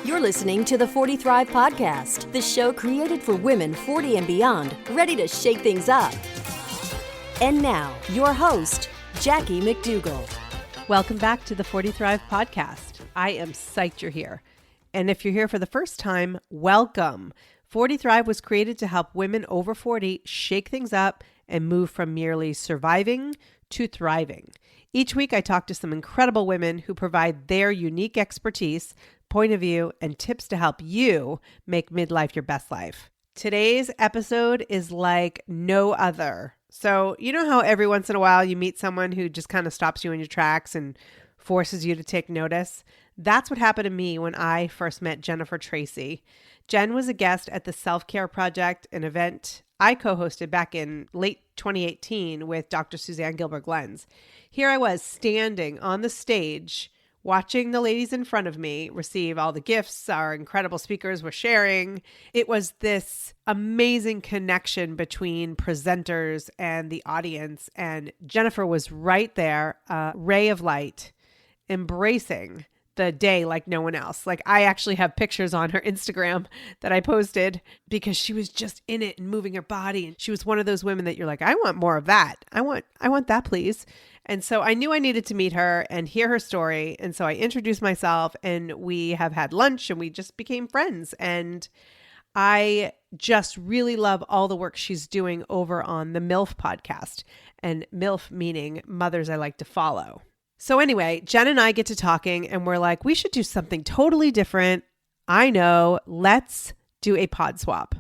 You're listening to the 40 Thrive Podcast, the show created for women 40 and beyond, ready to shake things up. And now, your host, Jackie McDougall. Welcome back to the 40 Thrive Podcast. I am psyched you're here. And if you're here for the first time, welcome. 40 Thrive was created to help women over 40 shake things up and move from merely surviving to thriving. Each week, I talk to some incredible women who provide their unique expertise, point of view, and tips to help you make midlife your best life. Today's episode is like no other. So, you know how every once in a while you meet someone who just kind of stops you in your tracks and forces you to take notice? That's what happened to me when I first met Jennifer Tracy. Jen was a guest at the Self-Care Project, an event I co-hosted back in late 2018 with Dr. Suzanne Gilbert-Glenz. Here I was standing on the stage watching the ladies in front of me receive all the gifts our incredible speakers were sharing. It was this amazing connection between presenters and the audience. And Jennifer was right there, a ray of light, embracing the day like no one else. Like, I actually have pictures on her Instagram that I posted because she was just in it and moving her body. And she was one of those women that you're like, I want more of that. I want that, please. And so I knew I needed to meet her and hear her story. And so I introduced myself and we have had lunch and we just became friends. And I just really love all the work she's doing over on the MILF Podcast, and MILF meaning mothers I like to follow. So anyway, Jen and I get to talking and we're like, we should do something totally different. I know, let's do a pod swap.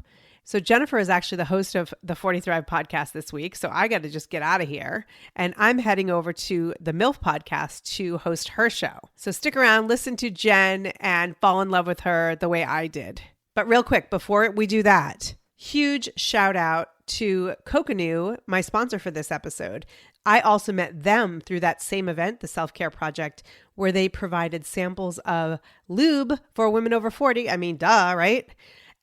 So Jennifer is actually the host of the 40 Thrive Podcast this week. So I got to just get out of here. And I'm heading over to the MILF Podcast to host her show. So stick around, listen to Jen, and fall in love with her the way I did. But real quick, before we do that, huge shout out to Coconut, my sponsor for this episode. I also met them through that same event, the Self-Care Project, where they provided samples of lube for women over 40. I mean, duh, right?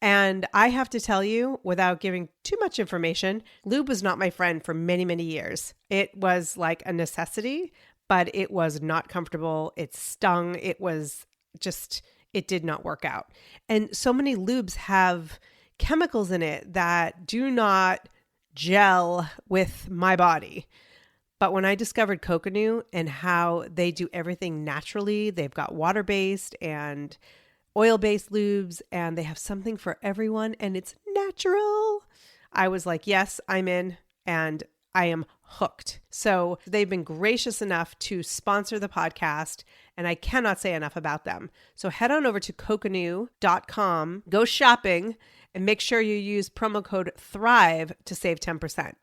And I have to tell you, without giving too much information, lube was not my friend for many, many years. It was like a necessity, but it was not comfortable. It stung. It was just, it did not work out. And so many lubes have chemicals in it that do not gel with my body. But when I discovered Coconut and how they do everything naturally, they've got water-based and oil-based lubes, and they have something for everyone, and it's natural. I was like, yes, I'm in, and I am hooked. So they've been gracious enough to sponsor the podcast, and I cannot say enough about them. So head on over to coconut.com, go shopping, and make sure you use promo code THRIVE to save 10%.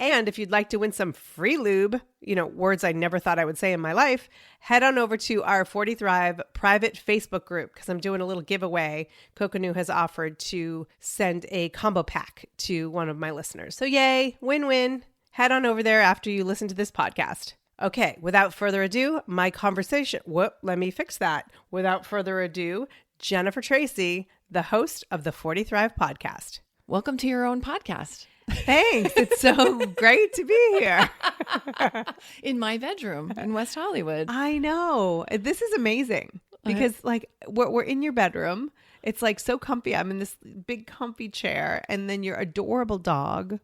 And if you'd like to win some free lube, words I never thought I would say in my life, head on over to our 40 Thrive private Facebook group because I'm doing a little giveaway. Coconut has offered to send a combo pack to one of my listeners. So yay, win-win. Head on over there after you listen to this podcast. Okay, without further ado, my conversation. Let me fix that. Without further ado, Jennifer Tracy, the host of the 40 Thrive Podcast. Welcome to your own podcast. Thanks. It's so great to be here. In my bedroom in West Hollywood. I know. This is amazing because we're in your bedroom. It's like so comfy. I'm in this big comfy chair and then your adorable dog.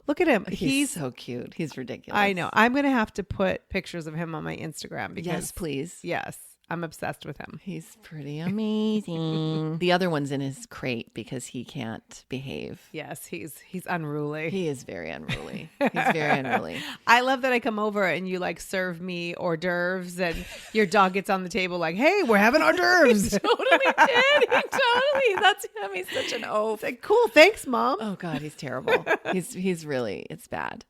Look at him. He's so cute. He's ridiculous. I know. I'm going to have to put pictures of him on my Instagram because yes, please. Yes. I'm obsessed with him. He's pretty amazing. The other one's in his crate because he can't behave. Yes, he's unruly. He is very unruly. He's very unruly. I love that I come over and you serve me hors d'oeuvres and your dog gets on the table like, hey, we're having hors d'oeuvres. He totally did. That's him. He's such an oaf. It's like, cool. Thanks, Mom. Oh God, he's terrible. He's really, it's bad.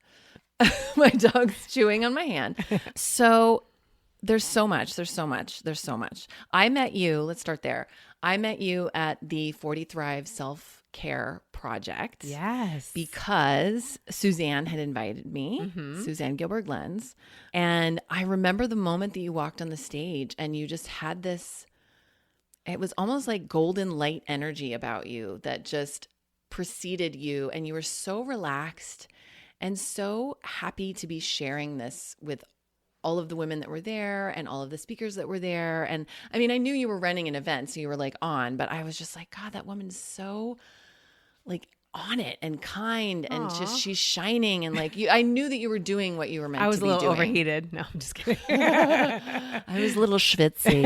My dog's chewing on my hand. So there's so much. I met you. Let's start there. I met you at the 40 Thrive Self-Care Project. Yes. Because Suzanne had invited me, Suzanne Gilbert-Glenz. And I remember the moment that you walked on the stage and you just had this, it was almost like golden light energy about you that just preceded you. And you were so relaxed and so happy to be sharing this with all of the women that were there and all of the speakers that were there. And I mean, I knew you were running an event, so you were like on, but I was just like, God, that woman's so like on it and kind and just she's shining and like I knew that you were doing what you were meant to be doing. I was a little overheated. No, I'm just kidding. I was a little schwitzy.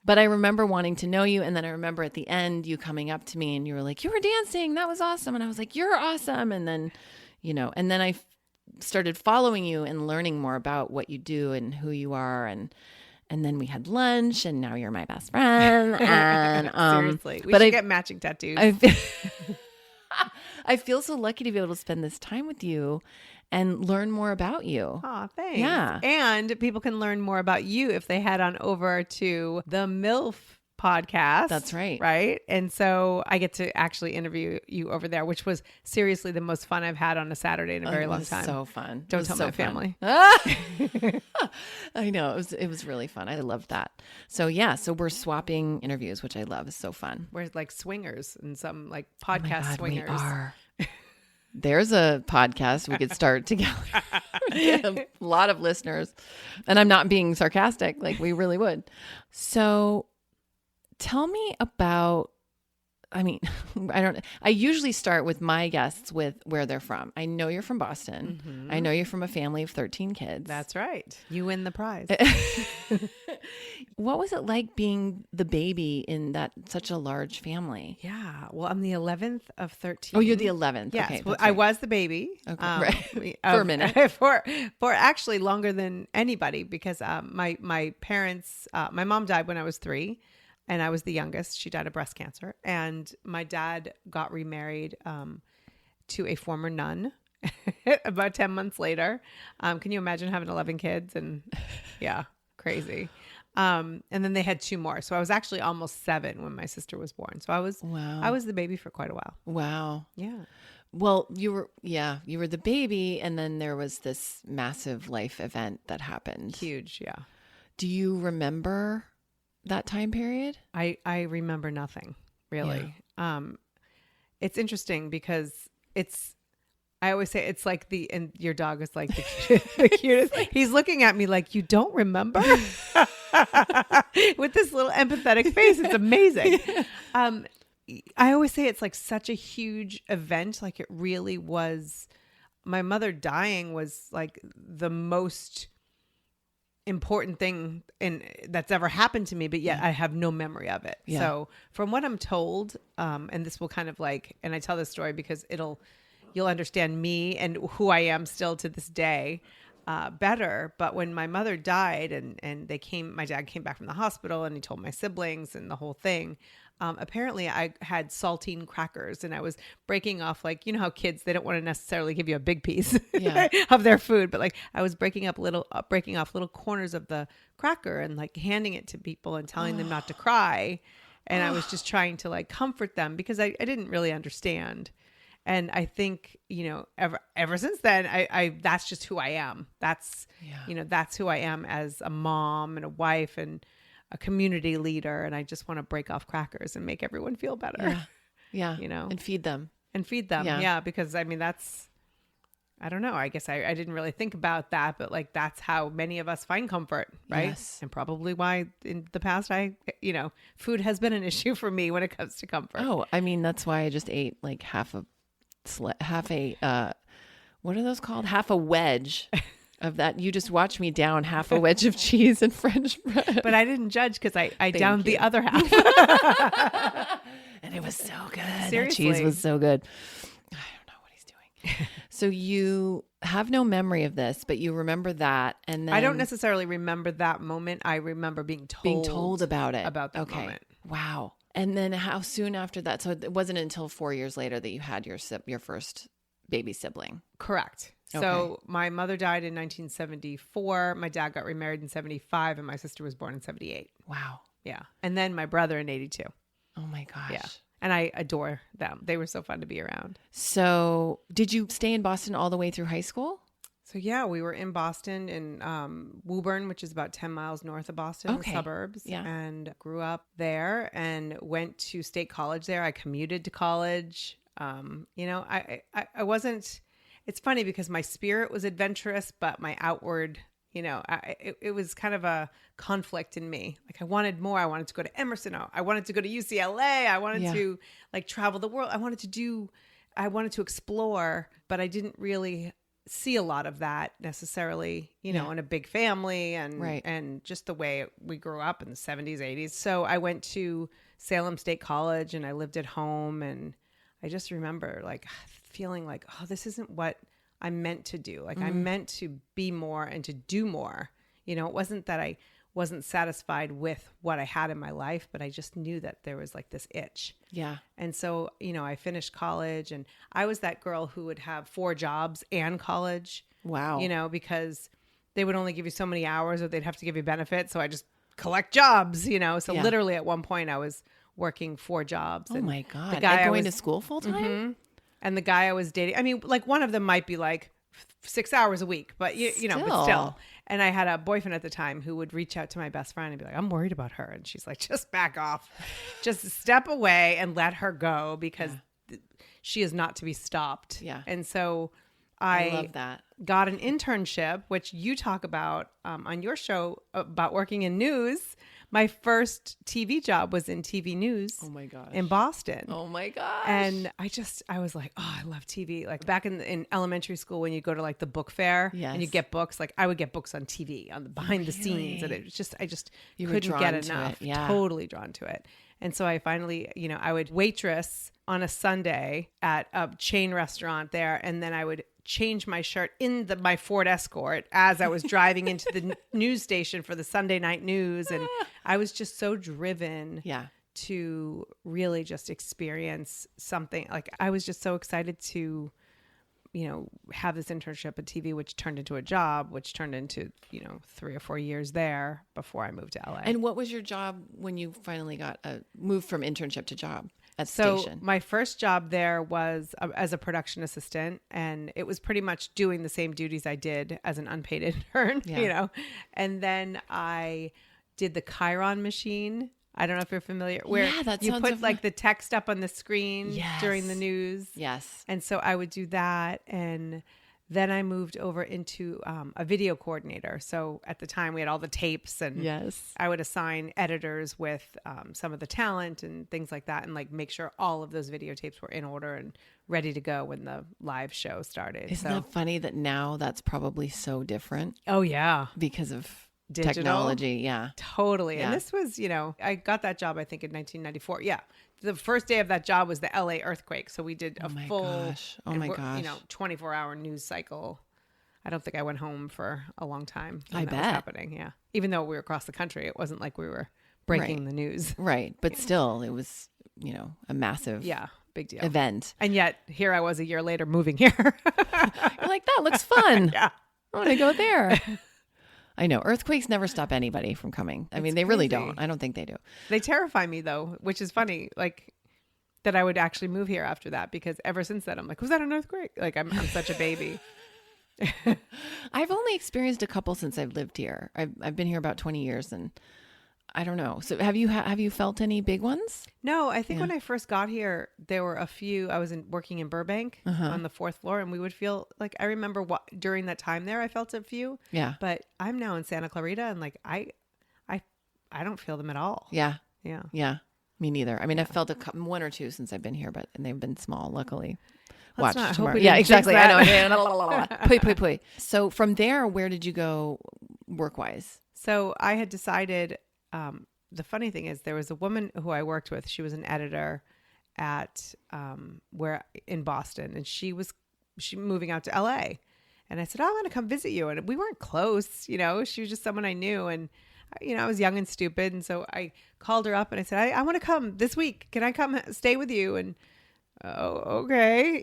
But I remember wanting to know you, and then I remember at the end you coming up to me and you were like, "You were dancing. That was awesome." And I was like, "You're awesome." And then, and then I started following you and learning more about what you do and who you are, and then we had lunch, and now you're my best friend. And seriously, we should get matching tattoos. I feel so lucky to be able to spend this time with you and learn more about you. Oh, thanks. Yeah. And people can learn more about you if they head on over to the MILF Podcast. That's right. Right. And so I get to actually interview you over there, which was seriously the most fun I've had on a Saturday in a very long time. So fun. Don't tell my family. I know. It was really fun. I loved that. So yeah. So we're swapping interviews, which I love. It's so fun. We're like swingers and some like podcast swingers. We are. There's a podcast we could start together. Get a lot of listeners. And I'm not being sarcastic. Like we really would. So tell me about, I usually start with my guests with where they're from. I know you're from Boston. Mm-hmm. I know you're from a family of 13 kids. That's right. You win the prize. What was it like being the baby in such a large family? Yeah. Well, I'm the 11th of 13. Oh, you're the 11th. Yes. Okay, well, right. I was the baby. Okay. Right. For a minute. for actually longer than anybody because my parents, my mom died when I was 3. And I was the youngest. She died of breast cancer. And my dad got remarried to a former nun about 10 months later. Can you imagine having 11 kids? And yeah, crazy. And then they had 2 more. So I was actually almost 7 when my sister was born. So I was the baby for quite a while. Wow. Yeah. Well, you were the baby. And then there was this massive life event that happened. Huge. Yeah. Do you remember that time period? I remember nothing really. Yeah. It's interesting because I always say it's like and your dog is like the cutest. He's looking at me like, you don't remember? With this little empathetic face. It's amazing. I always say it's like such a huge event. Like it really was. My mother dying was like the most important thing that's ever happened to me, but yet I have no memory of it. Yeah. So from what I'm told, and this will kind of and I tell this story because you'll understand me and who I am still to this day better. But when my mother died and my dad came back from the hospital and he told my siblings and the whole thing. Apparently I had saltine crackers and I was breaking off, like, you know how kids, they don't want to necessarily give you a big piece of their food, but like I was breaking off little corners of the cracker and like handing it to people and telling them not to cry. And I was just trying to like comfort them because I didn't really understand. And I think, ever since then, I that's just who I am. That's who I am as a mom and a wife and a community leader. And I just want to break off crackers and make everyone feel better. Yeah. And feed them. Yeah. Because I don't know. I guess I didn't really think about that, but like, that's how many of us find comfort. Right. Yes. And probably why in the past, food has been an issue for me when it comes to comfort. Oh, that's why I just ate like half a what are those called? Half a wedge of that. You just watch me down half a wedge of cheese and French bread. But I didn't judge because I downed the other half. And it was so good. Seriously. That cheese was so good. I don't know what he's doing. So you have no memory of this, but you remember that. And then I don't necessarily remember that moment. I remember being told about it. About that moment. Wow. And then how soon after that? So it wasn't until 4 years later that you had your first baby sibling. Correct. Okay. So my mother died in 1974. My dad got remarried in 75 and my sister was born in 78. Wow. Yeah. And then my brother in 82. Oh my gosh. Yeah. And I adore them. They were so fun to be around. So did you stay in Boston all the way through high school? So yeah, we were in Boston in Woburn, which is about 10 miles north of Boston, the suburbs, and grew up there and went to state college there. I commuted to college. I wasn't, it's funny because my spirit was adventurous, but my outward It was kind of a conflict in me. Like I wanted more. I wanted to go to Emerson. I wanted to go to UCLA. I wanted to like travel the world. I wanted to explore, but I didn't really see a lot of that necessarily, in a big family and just the way we grew up in the 70s, 80s. So I went to Salem State College and I lived at home, and I just remember like feeling like, oh, this isn't what I'm meant to do. Like I'm meant to be more and to do more. It wasn't that I wasn't satisfied with what I had in my life, but I just knew that there was like this itch. Yeah. And so, I finished college, and I was that girl who would have 4 jobs and college. Wow. Because they would only give you so many hours or they'd have to give you benefits. So I just collect jobs, So literally at one point I was working 4 jobs. Oh my God. The guy and going to school full time? Mm-hmm. And the guy I was dating, I mean, like one of them might be like 6 hours a week, but but still. And I had a boyfriend at the time who would reach out to my best friend and be like, I'm worried about her. And she's like, just back off, just step away and let her go because she is not to be stopped. Yeah. And so I love that. Got an internship, which you talk about on your show about working in news. My first TV job was in TV news. Oh my gosh. In Boston. Oh my gosh. And I was like, oh, I love TV. Like back in elementary school when you go to like the book fair and you get books, like I would get books on TV on the behind the scenes. And it was just, I just couldn't get enough. Totally drawn to it. And so I finally, I would waitress on a Sunday at a chain restaurant there. And then I would change my shirt in my Ford Escort as I was driving into the news station for the Sunday night news. And I was just so driven to really just experience something. Like I was just so excited to, have this internship at TV, which turned into a job, which turned into, 3 or 4 years there before I moved to LA. And what was your job when you finally got moved from internship to job? So my first job there was as a production assistant, and it was pretty much doing the same duties I did as an unpaid intern, and then I did the Chiron machine. I don't know if you're familiar, where you put like the text up on the screen during the news. Yes. And so I would do that. And then I moved over into a video coordinator. So at the time we had all the tapes, and I would assign editors with some of the talent and things like that, and like make sure all of those videotapes were in order and ready to go when the live show started. Isn't that funny that now that's probably so different? Oh yeah. Because of digital technology. Yeah, totally. Yeah. And this was, I got that job, I think in 1994. Yeah. The first day of that job was the LA earthquake. So we did a full 24-hour news cycle. I don't think I went home for a long time. I bet. Was happening. Yeah. Even though we were across the country, it wasn't like we were breaking the news. Right. But still, it was, a massive big deal event. And yet here I was a year later moving here. You're like, that looks fun. Yeah. I want to go there. I know. Earthquakes never stop anybody from coming. I mean, they really don't. I don't think they do. They terrify me, though, which is funny, like, that I would actually move here after that, because ever since then, I'm like, was that an earthquake? Like, I'm such a baby. I've only experienced a couple since I've lived here. I've been here about 20 years, and I don't know. So have you felt any big ones? No, I think when I first got here, there were a few. I was working in Burbank on the 4th floor, and we would feel like, I remember during that time there, I felt a few. Yeah. But I'm now in Santa Clarita, and like I don't feel them at all. Yeah. Yeah. Yeah. Me neither. I mean, I've felt one or two since I've been here, and they've been small, luckily. Let's watch tomorrow. Yeah, exactly. I know. Pui. So from there, where did you go work-wise? So I had decided, the funny thing is there was a woman who I worked with. She was an editor at in Boston, and she moving out to LA. And I said, oh, I'm going to come visit you. And we weren't close, she was just someone I knew. And, I was young and stupid. And so I called her up and I said, I want to come this week. Can I come stay with you? And, oh, okay.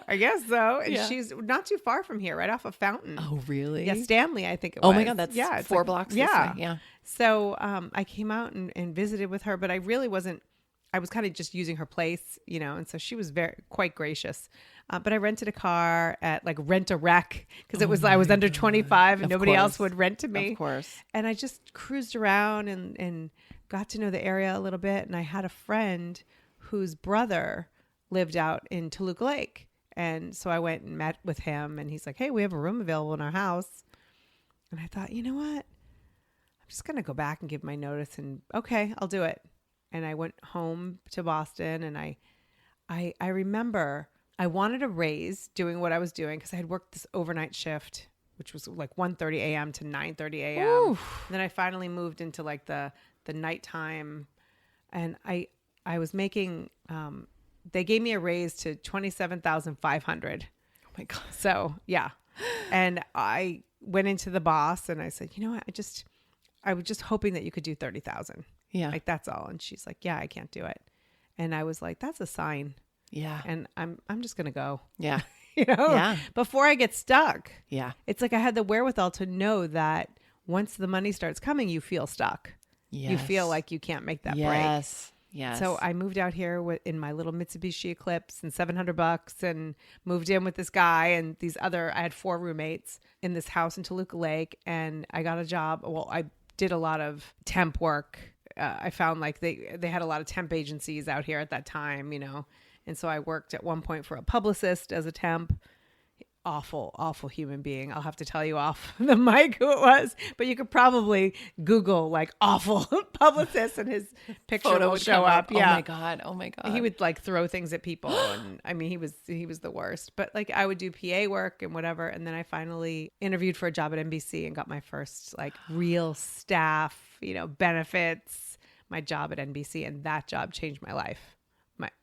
I guess so. And she's not too far from here, right off of Fountain. Oh, really? Yeah, Stanley, I think it was. Oh my God, that's 4 blocks this way. Yeah. So I came out and visited with her, but I really wasn't, I was kind of just using her place, and so she was quite gracious. But I rented a car at like Rent-A-Wreck because I was under 25 and nobody else would rent to me. Of course. And I just cruised around and got to know the area a little bit. And I had a friend whose brother lived out in Toluca Lake. And so I went and met with him, and he's like, hey, we have a room available in our house. And I thought, you know what? I'm just going to go back and give my notice and okay, I'll do it. And I went home to Boston and I remember I wanted a raise doing what I was doing because I had worked this overnight shift, which was like 1:30 a.m. to 9:30 a.m. Then I finally moved into like the nighttime, and I was making. They gave me a raise to $27,500. Oh my God! So yeah, and I went into the boss and I said, you know what, I was just hoping that you could do 30,000. Yeah, like that's all. And she's like, yeah, I can't do it. And I was like, that's a sign. Yeah. And I'm just going to go. Yeah. Yeah. Before I get stuck. Yeah. It's like I had the wherewithal to know that once the money starts coming, you feel stuck. Yes. You feel like you can't make that break. Yes. Yes. So I moved out here in my little Mitsubishi Eclipse and $700 and moved in with this guy and I had 4 roommates in this house in Toluca Lake, and I got a job. Well, I did a lot of temp work. I found like they had a lot of temp agencies out here at that time, And so I worked at one point for a publicist as a temp. Awful human being. I'll have to tell you off the mic who it was, but you could probably Google like awful publicist and his picture will show up. Yeah. Oh my God. He would like throw things at people. And I mean, he was the worst, but like I would do PA work and whatever. And then I finally interviewed for a job at NBC and got my first like real staff, benefits, my job at NBC. And that job changed my life.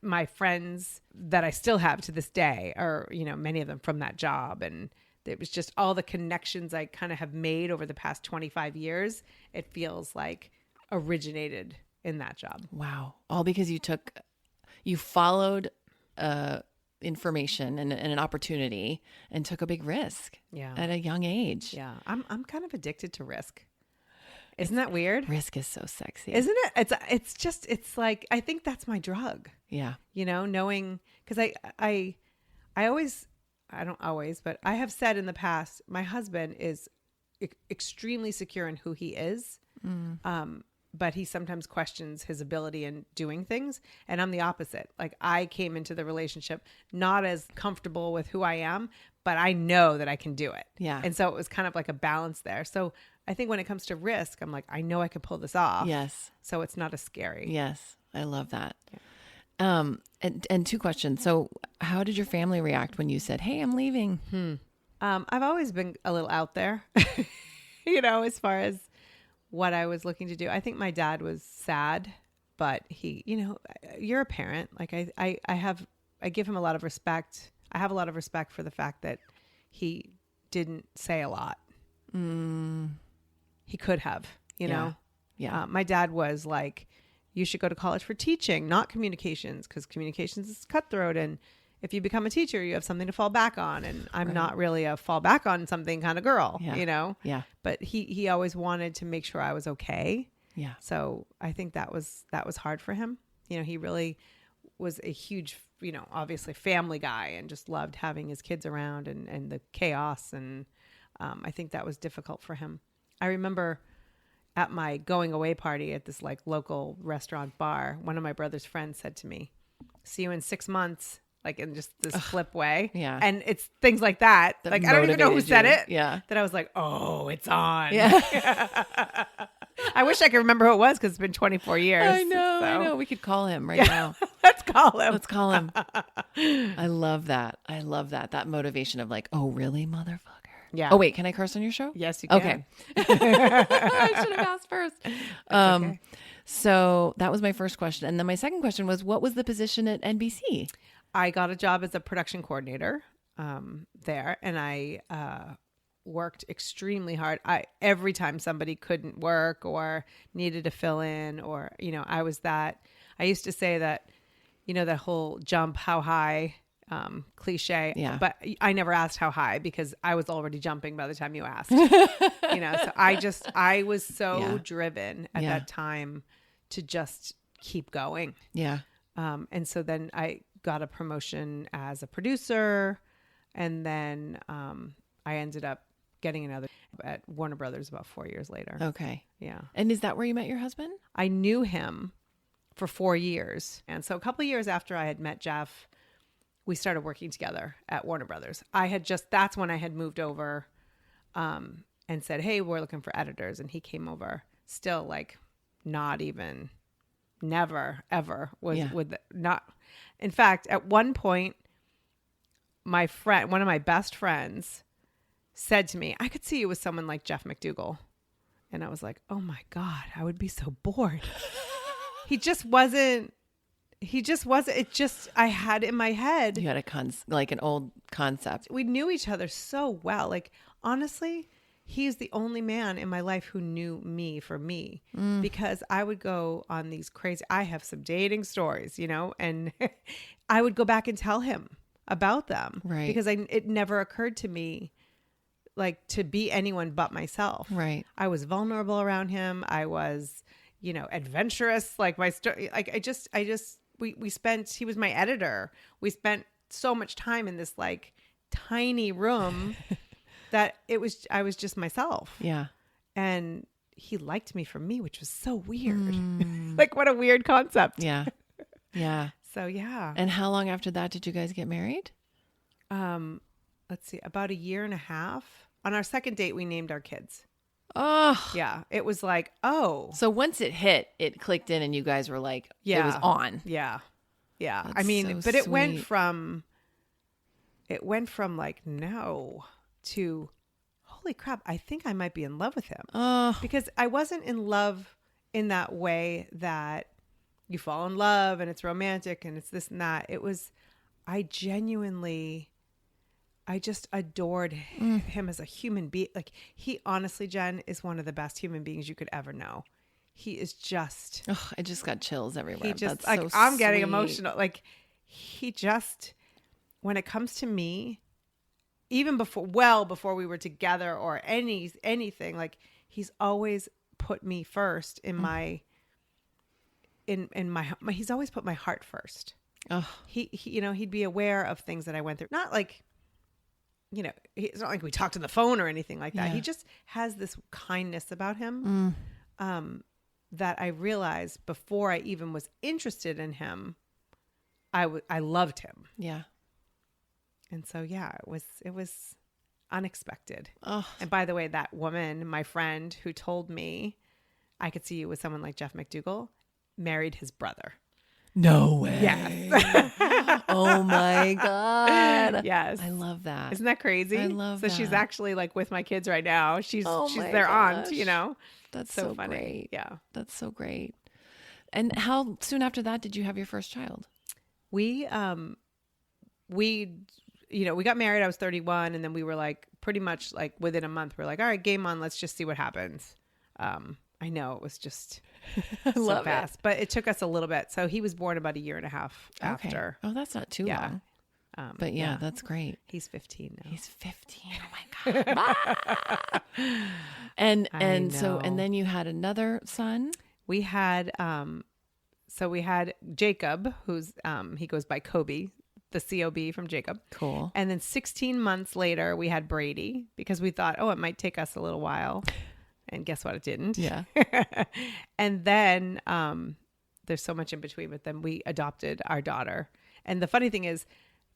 My friends that I still have to this day are, many of them from that job. And it was just all the connections I kind of have made over the past 25 years. It feels like originated in that job. Wow. All because you followed information and an opportunity and took a big risk at a young age. Yeah. I'm kind of addicted to risk. Isn't that weird? Risk is so sexy. Isn't it? It's like, I think that's my drug. Yeah. Knowing, because I don't always, but I have said in the past, my husband is extremely secure in who he is. But he sometimes questions his ability in doing things. And I'm the opposite. Like I came into the relationship not as comfortable with who I am, but I know that I can do it. Yeah. And so it was kind of like a balance there. So I think when it comes to risk, I'm like, I know I can pull this off. Yes. So it's not as scary. Yes. I love that. Yeah. And 2 questions. So how did your family react when you said, hey, I'm leaving? I've always been a little out there, as far as what I was looking to do. I think my dad was sad, but he, you're a parent. Like I give him a lot of respect. I have a lot of respect for the fact that he didn't say a lot. He could have, know? Yeah. My dad was like, you should go to college for teaching, not communications, because communications is cutthroat. And if you become a teacher, you have something to fall back on. And I'm not really a fall back on something kind of girl, Yeah. But he always wanted to make sure I was okay. Yeah. So I think that was hard for him. He really was a huge, obviously family guy and just loved having his kids around and the chaos. And I think that was difficult for him. I remember at my going away party at this like local restaurant bar, one of my brother's friends said to me, see you in 6 months, like in just this flip way. Yeah. And it's things like that. Like, I don't even know who said it. Yeah. That I was like, oh, it's on. Yeah. I wish I could remember who it was because it's been 24 years. I know. We could call him right now. Let's call him. I love that. That motivation of like, oh, really, motherfucker? Yeah. Oh, wait, can I curse on your show? Yes, you can. Okay. I should have asked first. Okay. So that was my first question. And then my second question was, what was the position at NBC? I got a job as a production coordinator there, and I worked extremely hard. Every time somebody couldn't work or needed to fill in, or I was that. I used to say that, that whole jump how high cliche. Yeah. But I never asked how high because I was already jumping by the time you asked. So I was so driven at that time to just keep going. Yeah. And so then I got a promotion as a producer, and then I ended up getting another at Warner Brothers about 4 years later. Okay. Yeah. And is that where you met your husband? I knew him for 4 years. And so a couple of years after I had met Jeff, we started working together at Warner Brothers. That's when I had moved over and said, hey, we're looking for editors. And he came over, still like not even, never, ever was with not. In fact, at one point, my friend, one of my best friends said to me, I could see you with someone like Jeff McDougall. And I was like, oh my God, I would be so bored. He just wasn't. It just, I had in my head. You had like an old concept. We knew each other so well. Like, honestly, he's the only man in my life who knew me for me, because I would go on these crazy, I have some dating stories, you know, and I would go back and tell him about them. Right. Because it never occurred to me like to be anyone but myself. Right. I was vulnerable around him. I was, you know, adventurous. Like my story, like we spent, he was my editor. We spent so much time in this like tiny room that I was just myself. Yeah. And he liked me for me, which was so weird. Like what a weird concept. Yeah. Yeah. So yeah. And how long after that did you guys get married? Let's see, about 1.5 years. On our second date, we named our kids. Oh. Yeah. It was like, oh. So once it hit, it clicked in and you guys were like, Yeah. it was on. Yeah. Yeah. That's I mean, so but it went sweet. from like no to holy crap, I think I might be in love with him. Oh. Because I wasn't in love in that way that you fall in love and it's romantic and it's this and that. It was, I just adored him as a human being. Like he honestly, Jen, is one of the best human beings you could ever know. He is just, I just got chills everywhere. he just That's like, so I'm getting sweet. emotional. Like he just, when it comes to me, even before we were together or anything, like he's always put me first in my, he's always put my heart first. Oh. He, you know, he'd be aware of things that I went through. Not like, you know, it's not like we talked on the phone or anything like that. Yeah. He just has this kindness about him that I realized before I even was interested in him, I loved him. Yeah. And so, yeah, it was unexpected. Oh. And by the way, that woman, my friend who told me I could see you with someone like Jeff McDougall, married his brother. No way. Yes. Oh my God. Yes. I love that. Isn't that crazy? I love so that. she's actually like with my kids right now. She's my their aunt, gosh. you know? That's so so funny. great. Yeah. That's so great. And how soon after that did you have your first child? We you know, we got married, I was 31, and then we were like pretty much like within a month, we're like, all right, game on, let's just see what happens. I know it was just so love fast, but it took us a little bit. So he was born about 1.5 years Okay. after. Oh, that's not too Yeah. long. But yeah, that's great. He's 15 now. He's 15. Oh my God. And so, and know. then you had another son. We had, so we had Jacob, who's, he goes by Kobe, the COB from Jacob. Cool. And then 16 months later, we had Brady because we thought, oh, it might take us a little while. And guess what? It didn't. Yeah. And then there's so much in between, but then we adopted our daughter. And the funny thing is,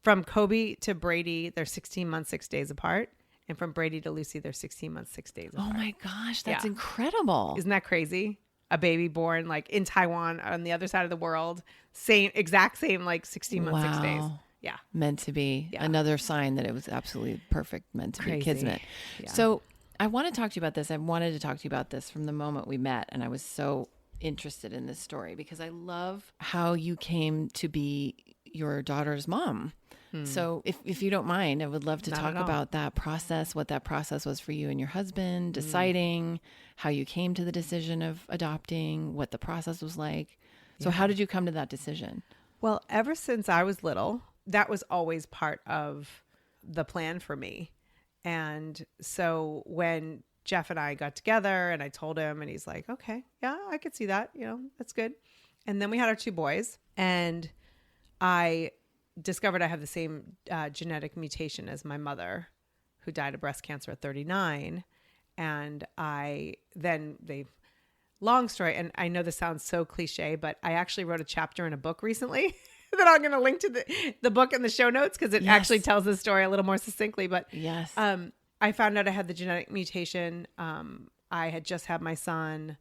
from Kobe to Brady, they're 16 months, 6 days apart. And from Brady to Lucy, they're 16 months, 6 days apart. Oh my gosh, that's Yeah. incredible. Isn't that crazy? A baby born like in Taiwan on the other side of the world. Exact same, like 16 months, 6 days. Wow. Yeah. Meant to be. Yeah. Another sign that it was absolutely perfect, meant to be Crazy. kismet. Yeah. So I want to talk to you about this. I wanted to talk to you about this from the moment we met, and I was so interested in this story because I love how you came to be your daughter's mom. So if you don't mind, I would love to Not talk at all. about that process, what that process was for you and your husband, deciding how you came to the decision of adopting, what the process was like. So how did you come to that decision? Well, ever since I was little, that was always part of the plan for me. And so when Jeff and I got together and I told him, and he's like, okay, yeah, I could see that. You know, that's good. And then we had our 2 boys, and I discovered I have the same genetic mutation as my mother, who died of breast cancer at 39. And long story, and I know this sounds so cliche, but I actually wrote a chapter in a book recently that I'm going to link to the book in the show notes because it Yes. actually tells the story a little more succinctly. But Yes. I found out I had the genetic mutation. I had just had my son.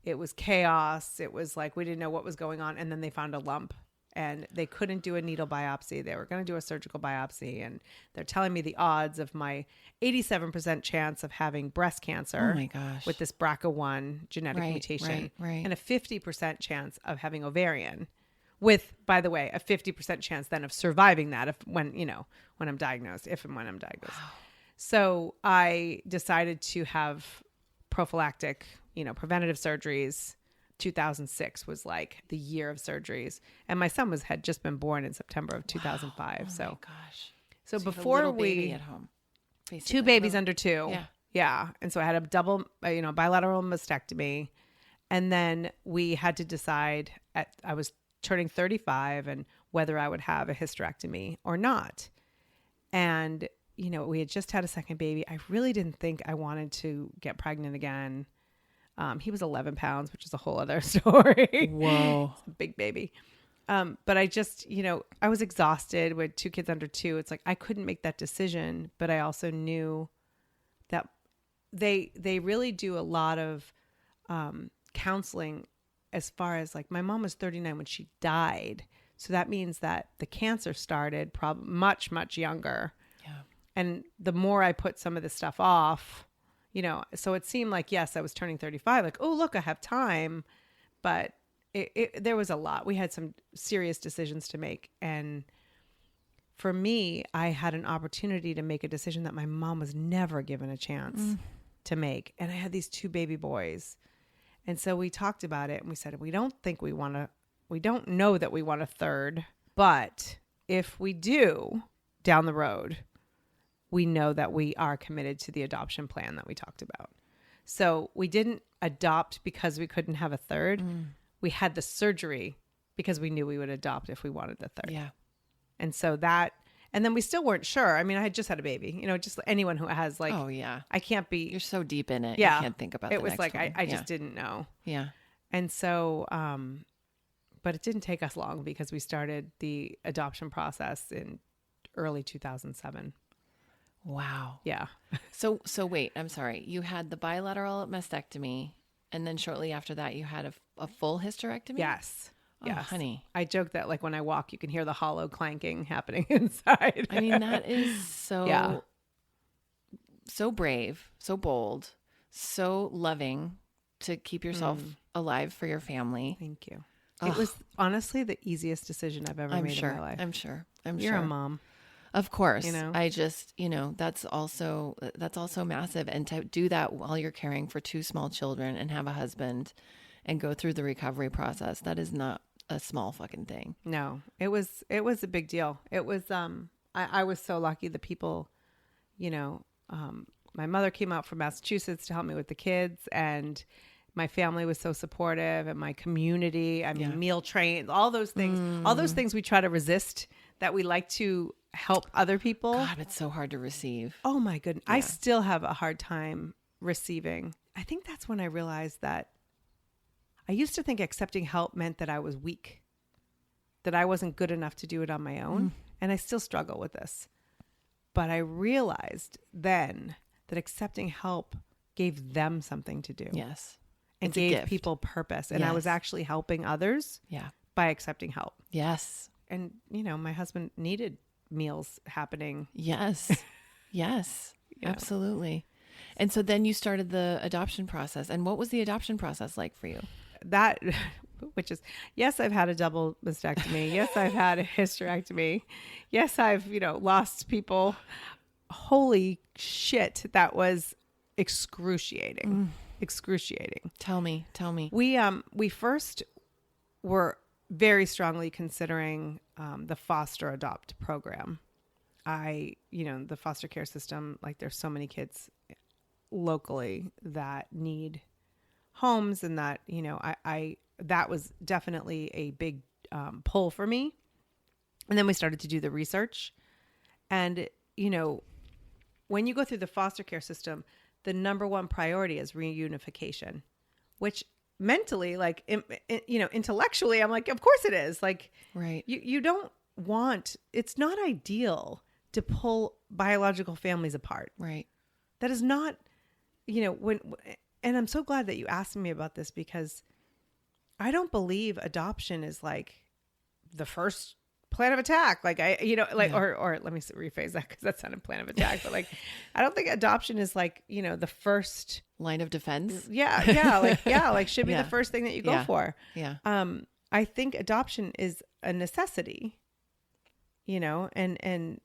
It was chaos. It was like we didn't know what was going on. And then they found a lump and they couldn't do a needle biopsy. They were going to do a surgical biopsy. And they're telling me the odds of my 87% chance of having breast cancer. Oh my gosh. With this BRCA1 genetic mutation. Right. And a 50% chance of having ovarian. With, by the way, a 50% chance then of surviving that when I'm diagnosed, if and when I'm diagnosed. Wow. So I decided to have prophylactic, preventative surgeries. 2006 was like the year of surgeries. And my son had just been born in September of 2005. Wow. Oh my gosh. So before baby at home. Basically. 2 babies under 2. Yeah. Yeah. And so I had a double, bilateral mastectomy. And then we had to decide I was turning 35 and whether I would have a hysterectomy or not. And, we had just had a second baby. I really didn't think I wanted to get pregnant again. He was 11 pounds, which is a whole other story. Whoa. It's a big baby. But I just, I was exhausted with 2 kids under 2. It's like, I couldn't make that decision, but I also knew that they really do a lot of, counseling as far as like my mom was 39 when she died. So that means that the cancer started probably much, much younger. Yeah. And the more I put some of this stuff off, so it seemed like, yes, I was turning 35. Like, oh, look, I have time. But there was a lot. We had some serious decisions to make. And for me, I had an opportunity to make a decision that my mom was never given a chance to make. And I had these 2 baby boys. And so we talked about it and we said, we don't know that we want a third, but if we do down the road, we know that we are committed to the adoption plan that we talked about. So we didn't adopt because we couldn't have a third. We had the surgery because we knew we would adopt if we wanted the third. Yeah. And so and then we still weren't sure. I mean, I had just had a baby, just anyone who has like, oh yeah, I can't be, you're so deep in it. Yeah. You can't think about it. The Was next like, one. I just didn't know. Yeah. And so, but it didn't take us long because we started the adoption process in early 2007. Wow. Yeah. So wait, I'm sorry. You had the bilateral mastectomy and then shortly after that you had a full hysterectomy? Yes. Oh, yes. honey. I joke that like when I walk, you can hear the hollow clanking happening inside. I mean, that is so brave, so bold, so loving to keep yourself alive for your family. Thank you. It was honestly the easiest decision I've ever made in my life. I'm sure. You're a mom. Of course. I just, that's also massive. And to do that while you're caring for 2 small children and have a husband and go through the recovery process, that is not a small fucking thing. No, it was a big deal. It was, I was so lucky. The people, my mother came out from Massachusetts to help me with the kids, and my family was so supportive, and my community, meal trains, all those things we try to resist that we like to help other people. God, it's so hard to receive. Oh my goodness. Yeah. I still have a hard time receiving. I think that's when I realized that I used to think accepting help meant that I was weak, that I wasn't good enough to do it on my own. And I still struggle with this. But I realized then that accepting help gave them something to do. Yes. And gave people purpose. And I was actually helping others by accepting help. Yes. And, my husband needed meals happening. Yes. Yes. Absolutely. And so then you started the adoption process. And what was the adoption process like for you? That, which is, yes, I've had a double mastectomy. Yes, I've had a hysterectomy. Yes, I've, lost people. Holy shit. That was excruciating. Excruciating. Tell me. We first were very strongly considering the foster adopt program. The foster care system, like there's so many kids locally that need homes, and that, that was definitely a big pull for me. And then we started to do the research, and, when you go through the foster care system, the number one priority is reunification, which mentally, like, intellectually, I'm like, of course it is. Like, right. You don't want, it's not ideal to pull biological families apart. Right. that is not, and I'm so glad that you asked me about this, because I don't believe adoption is like the first plan of attack. Like or let me rephrase that, because that sounded plan of attack, but like, I don't think adoption is like, the first line of defense. Like should be the first thing that you go for. Yeah. I think adoption is a necessity, and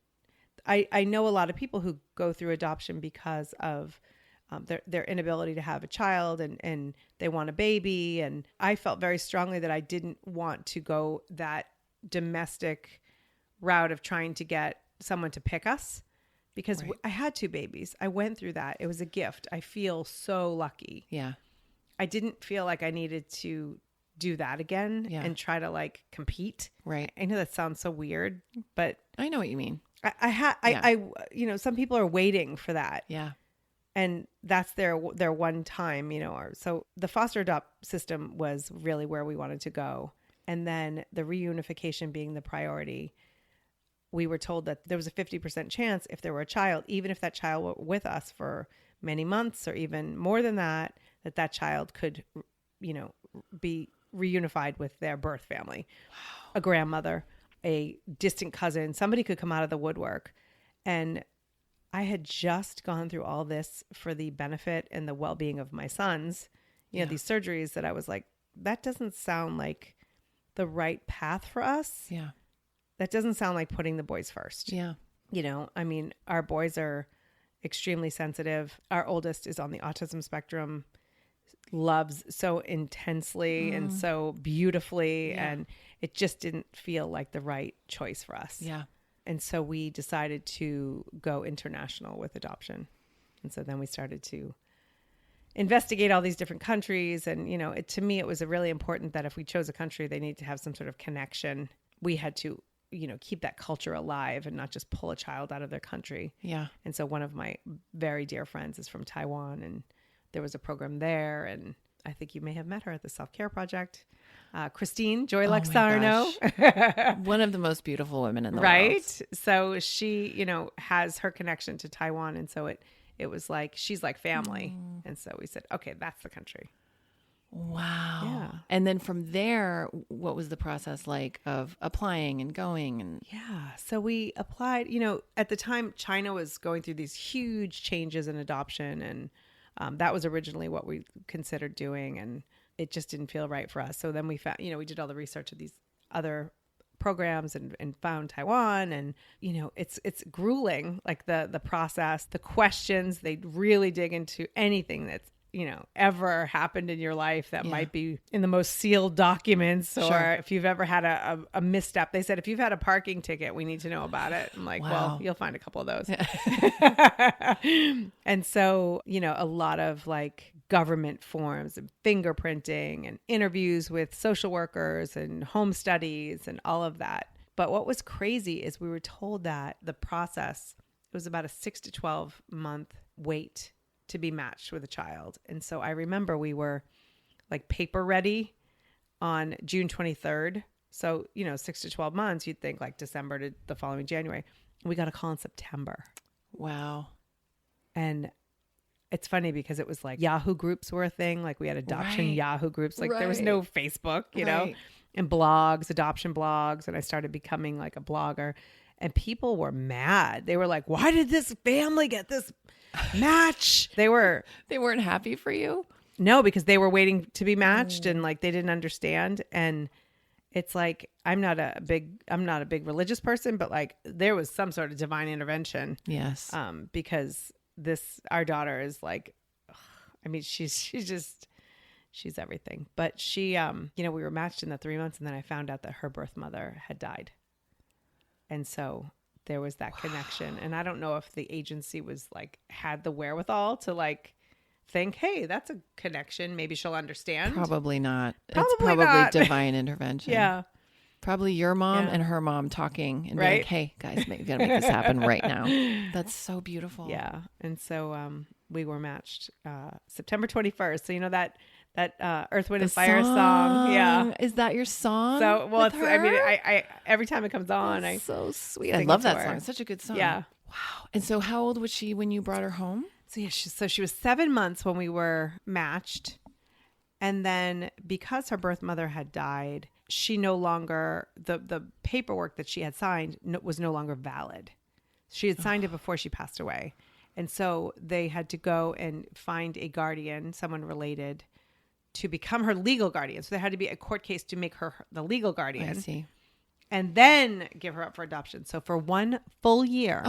I know a lot of people who go through adoption because of their inability to have a child, and they want a baby. And I felt very strongly that I didn't want to go that domestic route of trying to get someone to pick us, because I had 2 babies. I went through that. It was a gift. I feel so lucky. Yeah. I didn't feel like I needed to do that again and try to like compete. Right. I know that sounds so weird, but I know what you mean. Some people are waiting for that. Yeah. And that's their one time, so the foster adopt system was really where we wanted to go. And then the reunification being the priority, we were told that there was a 50% chance if there were a child, even if that child were with us for many months or even more than that, that child could, be reunified with their birth family. Wow. A grandmother, a distant cousin, somebody could come out of the woodwork. And I had just gone through all this for the benefit and the well-being of my sons, these surgeries, that I was like, that doesn't sound like the right path for us. Yeah. That doesn't sound like putting the boys first. Yeah. Our boys are extremely sensitive. Our oldest is on the autism spectrum, loves so intensely and so beautifully. Yeah. And it just didn't feel like the right choice for us. Yeah. And so we decided to go international with adoption. And so then we started to investigate all these different countries. And, to me, it was really important that if we chose a country, they need to have some sort of connection. We had to, keep that culture alive and not just pull a child out of their country. Yeah. And so one of my very dear friends is from Taiwan, and there was a program there. And I think you may have met her at the Self-Care Project. Christine Joy Luxarno. One of the most beautiful women in the world. Right. So she, has her connection to Taiwan. And so it was like, she's like family. And so we said, okay, that's the country. Wow. Yeah. And then from there, what was the process like of applying and going? And yeah. So we applied, at the time, China was going through these huge changes in adoption. And that was originally what we considered doing. And it just didn't feel right for us. So then we found, we did all the research of these other programs and found Taiwan. And, it's grueling, like the process, the questions. They really dig into anything that's, ever happened in your life that might be in the most sealed documents, or if you've ever had a misstep. They said, if you've had a parking ticket, we need to know about it. I'm like, well, you'll find a couple of those. And so, a lot of like government forms and fingerprinting and interviews with social workers and home studies and all of that. But what was crazy is we were told that the process, it was about a 6 to 12 month wait to be matched with a child. And so I remember we were like paper ready on June 23rd. So, 6 to 12 months, you'd think like December to the following January. We got a call in September. Wow. And it's funny because it was like Yahoo groups were a thing. Like we had adoption Yahoo groups. Like there was no Facebook, and blogs, adoption blogs. And I started becoming like a blogger, and people were mad. They were like, why did this family get this match? They weren't happy for you? No, because they were waiting to be matched and like they didn't understand. And it's like, I'm not a big religious person, but like there was some sort of divine intervention. Yes. Because our daughter is like, she's everything. But she, we were matched in the 3 months, and then I found out that her birth mother had died. And so there was that connection. And I don't know if the agency was like, had the wherewithal to like think, hey, that's a connection. Maybe she'll understand. Probably not. Probably it's probably not. Divine intervention. Yeah. Probably your mom and her mom talking and being like, hey guys, we gotta make this happen right now. That's so beautiful. Yeah. And so we were matched September 21st. So that Earth, Wind, and Fire song. Yeah. Is that your song? So, well, I every time it comes on, That's so sweet. I love that song. It's such a good song. Yeah. Wow. And so how old was she when you brought her home? So yeah, she was 7 months when we were matched. And then because her birth mother had died, she no longer, the paperwork that she had signed was no longer valid. She had signed it before she passed away. And so they had to go and find a guardian, someone related, to become her legal guardian. So there had to be a court case to make her the legal guardian. I see. And then give her up for adoption. So for 1 full year,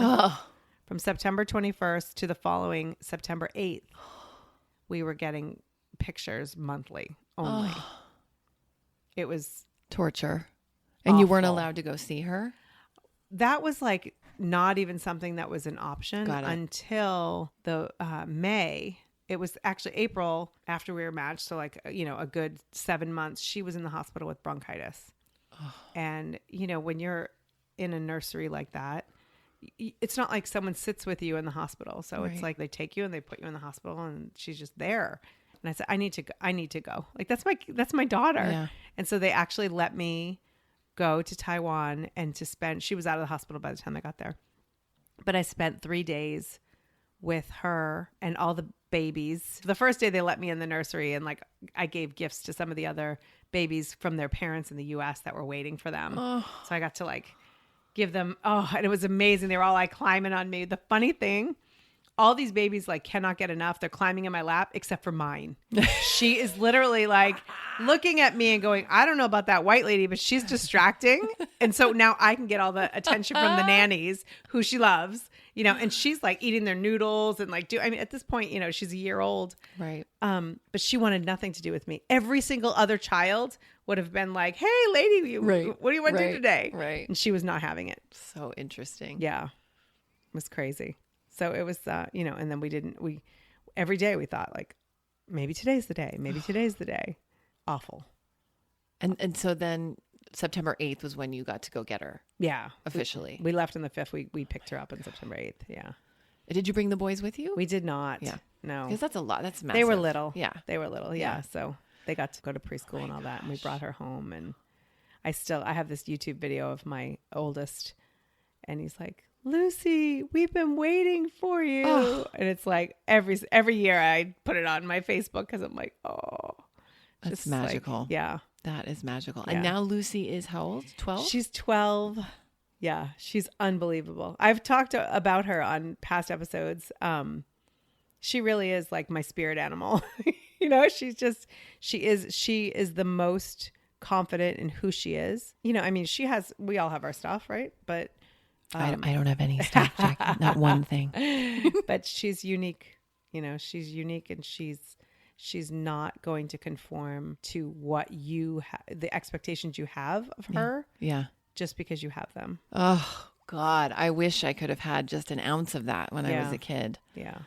from September 21st to the following September 8th, we were getting pictures monthly only. It was torture. And awful. You weren't allowed to go see her? That was like not even something that was an option until the May. It was actually April after we were matched. So like, a good 7 months, she was in the hospital with bronchitis. And, when you're in a nursery like that, it's not like someone sits with you in the hospital. So It's like they take you and they put you in the hospital and she's just there. And I said, I need to go. Like, that's my daughter. Yeah. And so they actually let me go to Taiwan and she was out of the hospital by the time I got there. But I spent 3 days with her and all the babies. The first day they let me in the nursery and like I gave gifts to some of the other babies from their parents in the US that were waiting for them. So I got to like give them, and it was amazing. They were all like climbing on me. The funny thing, all these babies like cannot get enough. They're climbing in my lap except for mine. She is literally like looking at me and going, I don't know about that white lady, but she's distracting. And so now I can get all the attention from the nannies who she loves, and she's like eating their noodles and like, at this point, she's a year old. Right. But she wanted nothing to do with me. Every single other child would have been like, hey lady, what do you want to do today? Right. And she was not having it. So interesting. Yeah. It was crazy. So it was, and then every day we thought like, maybe today's the day. Maybe today's the day. Awful. And so then September 8th was when you got to go get her. Yeah. Officially. We left on the 5th. We picked her up on September 8th. Yeah. Did you bring the boys with you? We did not. Yeah. No. Because that's a lot. That's massive. They were little. Yeah. They were little. Yeah. So they got to go to preschool and all that. And we brought her home. And I have this YouTube video of my oldest. And he's like, Lucy, we've been waiting for you. And it's like every year I put it on my Facebook because I'm like, that's magical. Like, yeah. That is magical. Yeah. And now Lucy is how old? 12? She's 12. Yeah. She's unbelievable. I've talked about her on past episodes. She really is like my spirit animal. She is the most confident in who she is. We all have our stuff, right? But I don't have any stuff, Jackie. Not one thing. But she's unique. She's unique, and she's not going to conform to what the expectations you have of her. Yeah. Just because you have them. Oh God, I wish I could have had just an ounce of that when I was a kid. Yeah.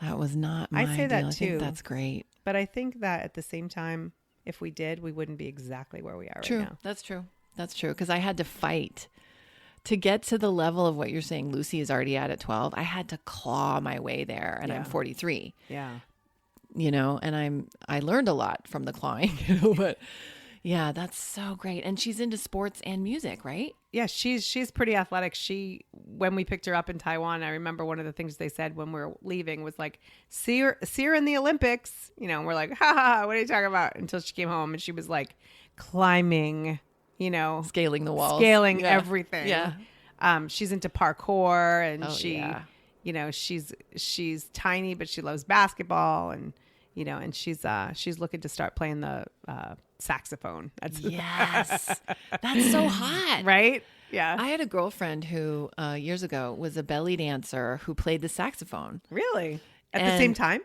That was not my I say ideal. that I too. think that's great. But I think that at the same time, if we did, we wouldn't be exactly where we are right now. That's true. That's true. Because I had to fight to get to the level of what you're saying Lucy is already at 12. I had to claw my way there, and I'm 43. Yeah. And I learned a lot from the clawing, but yeah, that's so great. And she's into sports and music, right? Yeah, she's pretty athletic. When we picked her up in Taiwan, I remember one of the things they said when we were leaving was like, see her in the Olympics, and we're like, ha ha, what are you talking about? Until she came home and she was like climbing, scaling the walls, scaling everything. Yeah. She's into parkour, and she's tiny, but she loves basketball, and she's looking to start playing the saxophone. Yes. That's so hot. Right? Yeah. I had a girlfriend who years ago was a belly dancer who played the saxophone. Really? At the same time?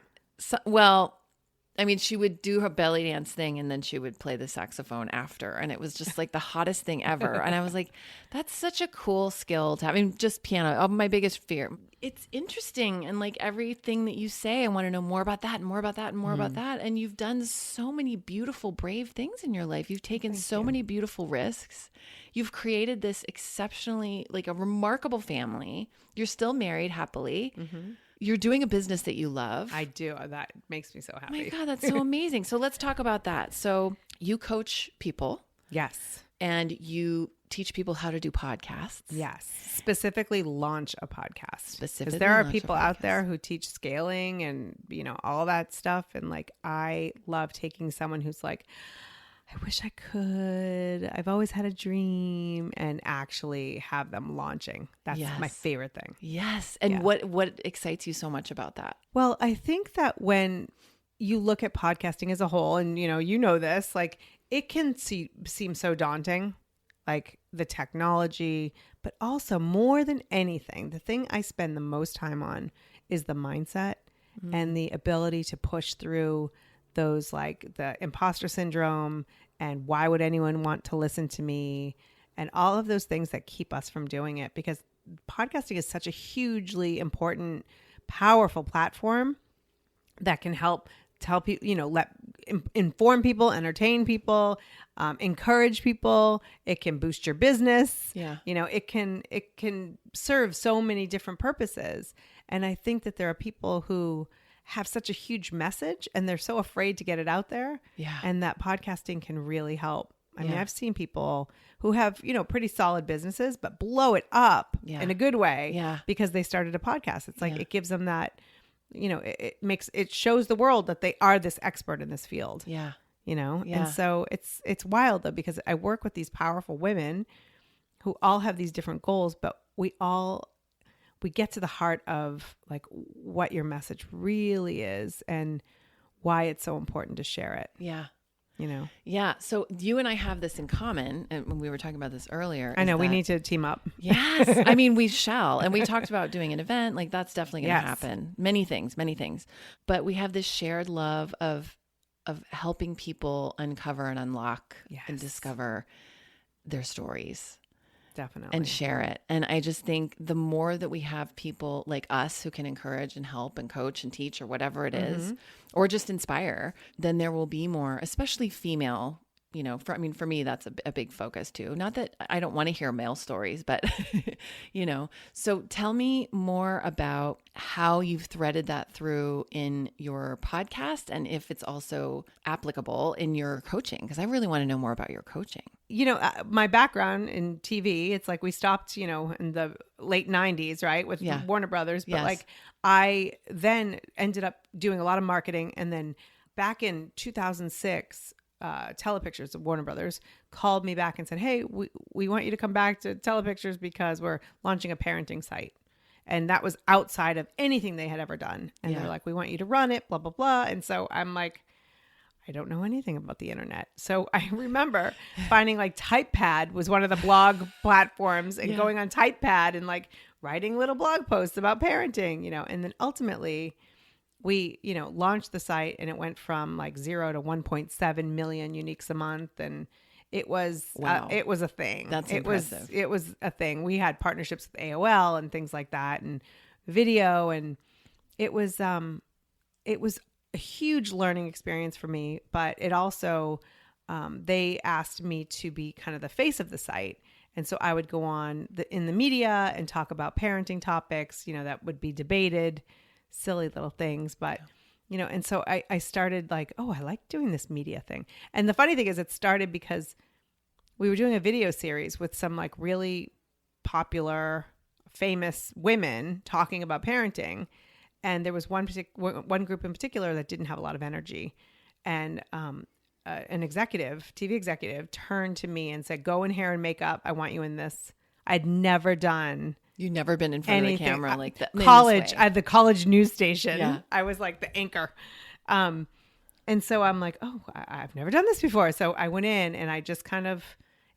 She would do her belly dance thing and then she would play the saxophone after. And it was just like the hottest thing ever. And I was like, that's such a cool skill to have. Just piano, my biggest fear. It's interesting. And like everything that you say, I want to know more about that and more about that and more about that. And you've done so many beautiful, brave things in your life. You've taken many beautiful risks. You've created this exceptionally, like a remarkable family. You're still married happily. Mm-hmm. You're doing a business that you love. I do. That makes me so happy. Oh my God, that's so amazing. So let's talk about that. So you coach people. Yes. And you teach people how to do podcasts. Yes. Specifically launch a podcast. Because Specifically there are launch a people out podcast. there who teach scaling and, you know, all that stuff. And like, I love taking someone who's like, I wish I could. I've always had a dream, and actually have them launching. That's Yes. my favorite thing. Yes. And Yeah. what excites you so much about that? Well, I think that when you look at podcasting as a whole, and you know this, like it can seem so daunting, like the technology, but also more than anything, the thing I spend the most time on is the mindset and the ability to push through those, like the imposter syndrome and why would anyone want to listen to me and all of those things that keep us from doing it, because podcasting is such a hugely important, powerful platform that can help tell people, inform people, entertain people, encourage people. It can boost your business. Yeah. It can serve so many different purposes. And I think that there are people who have such a huge message and they're so afraid to get it out there. Yeah. And that podcasting can really help. I mean, Yeah. I've seen people who have, pretty solid businesses, but blow it up Yeah. in a good way Yeah. because they started a podcast. It's like, Yeah. it gives them that, it shows the world that they are this expert in this field, Yeah. Yeah. Yeah. And so it's wild though, because I work with these powerful women who all have these different goals, but we get to the heart of like what your message really is and why it's so important to share it, Yeah. Yeah. So you and I have this in common. And when we were talking about this earlier, I is know we that- need to team up. Yes. I mean, we shall. And we talked about doing an event. Like that's definitely going to Yes. happen. Many things. But we have this shared love of helping people uncover and unlock and Yes. discover their stories Definitely. and share it. And I just think the more that we have people like us who can encourage and help and coach and teach or whatever it is, or just inspire, then there will be more, especially female. For me, that's a big focus too. Not that I don't want to hear male stories, but, so tell me more about how you've threaded that through in your podcast and if it's also applicable in your coaching, because I really want to know more about your coaching. My background in TV, it's like we stopped, in the late 90s, right? With Yeah. Warner Brothers. But Yes. like I then ended up doing a lot of marketing. And then back in 2006, Telepictures of Warner Brothers called me back and said, hey, we want you to come back to Telepictures because we're launching a parenting site. And that was outside of anything they had ever done. And Yeah. they're like, we want you to run it, blah, blah, blah. And so I'm like, I don't know anything about the internet. So I remember finding like TypePad was one of the blog platforms and Yeah. going on TypePad and like writing little blog posts about parenting, and then ultimately we, launched the site and it went from like 0 to 1.7 million uniques a month. And it was, Wow. it was a thing. That's it impressive. It was a thing. We had partnerships with AOL and things like that and video. And it was a huge learning experience for me, but it also, they asked me to be kind of the face of the site. And so I would go on in the media and talk about parenting topics, that would be debated, silly little things. But, and so I started like, oh, I like doing this media thing. And the funny thing is it started because we were doing a video series with some like really popular, famous women talking about parenting. And there was one group in particular that didn't have a lot of energy. And an TV executive turned to me and said, go in hair and makeup. I want you in this. I'd never done You've never been in front anything. of the camera like that. in this College, way. at the college news station. Yeah. I was like the anchor. And so I'm like, oh, I've never done this before. So I went in and I just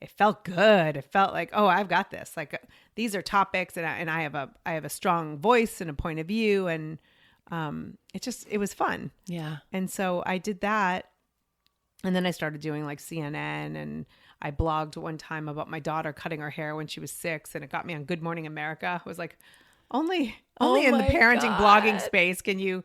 it felt good. It felt like, oh, I've got this. Like these are topics and I have a strong voice and a point of view. And it was fun. Yeah. And so I did that. And then I started doing like CNN, and I blogged one time about my daughter cutting her hair when she was 6, and it got me on Good Morning America. I was like, only Only in the my parenting God. blogging space can you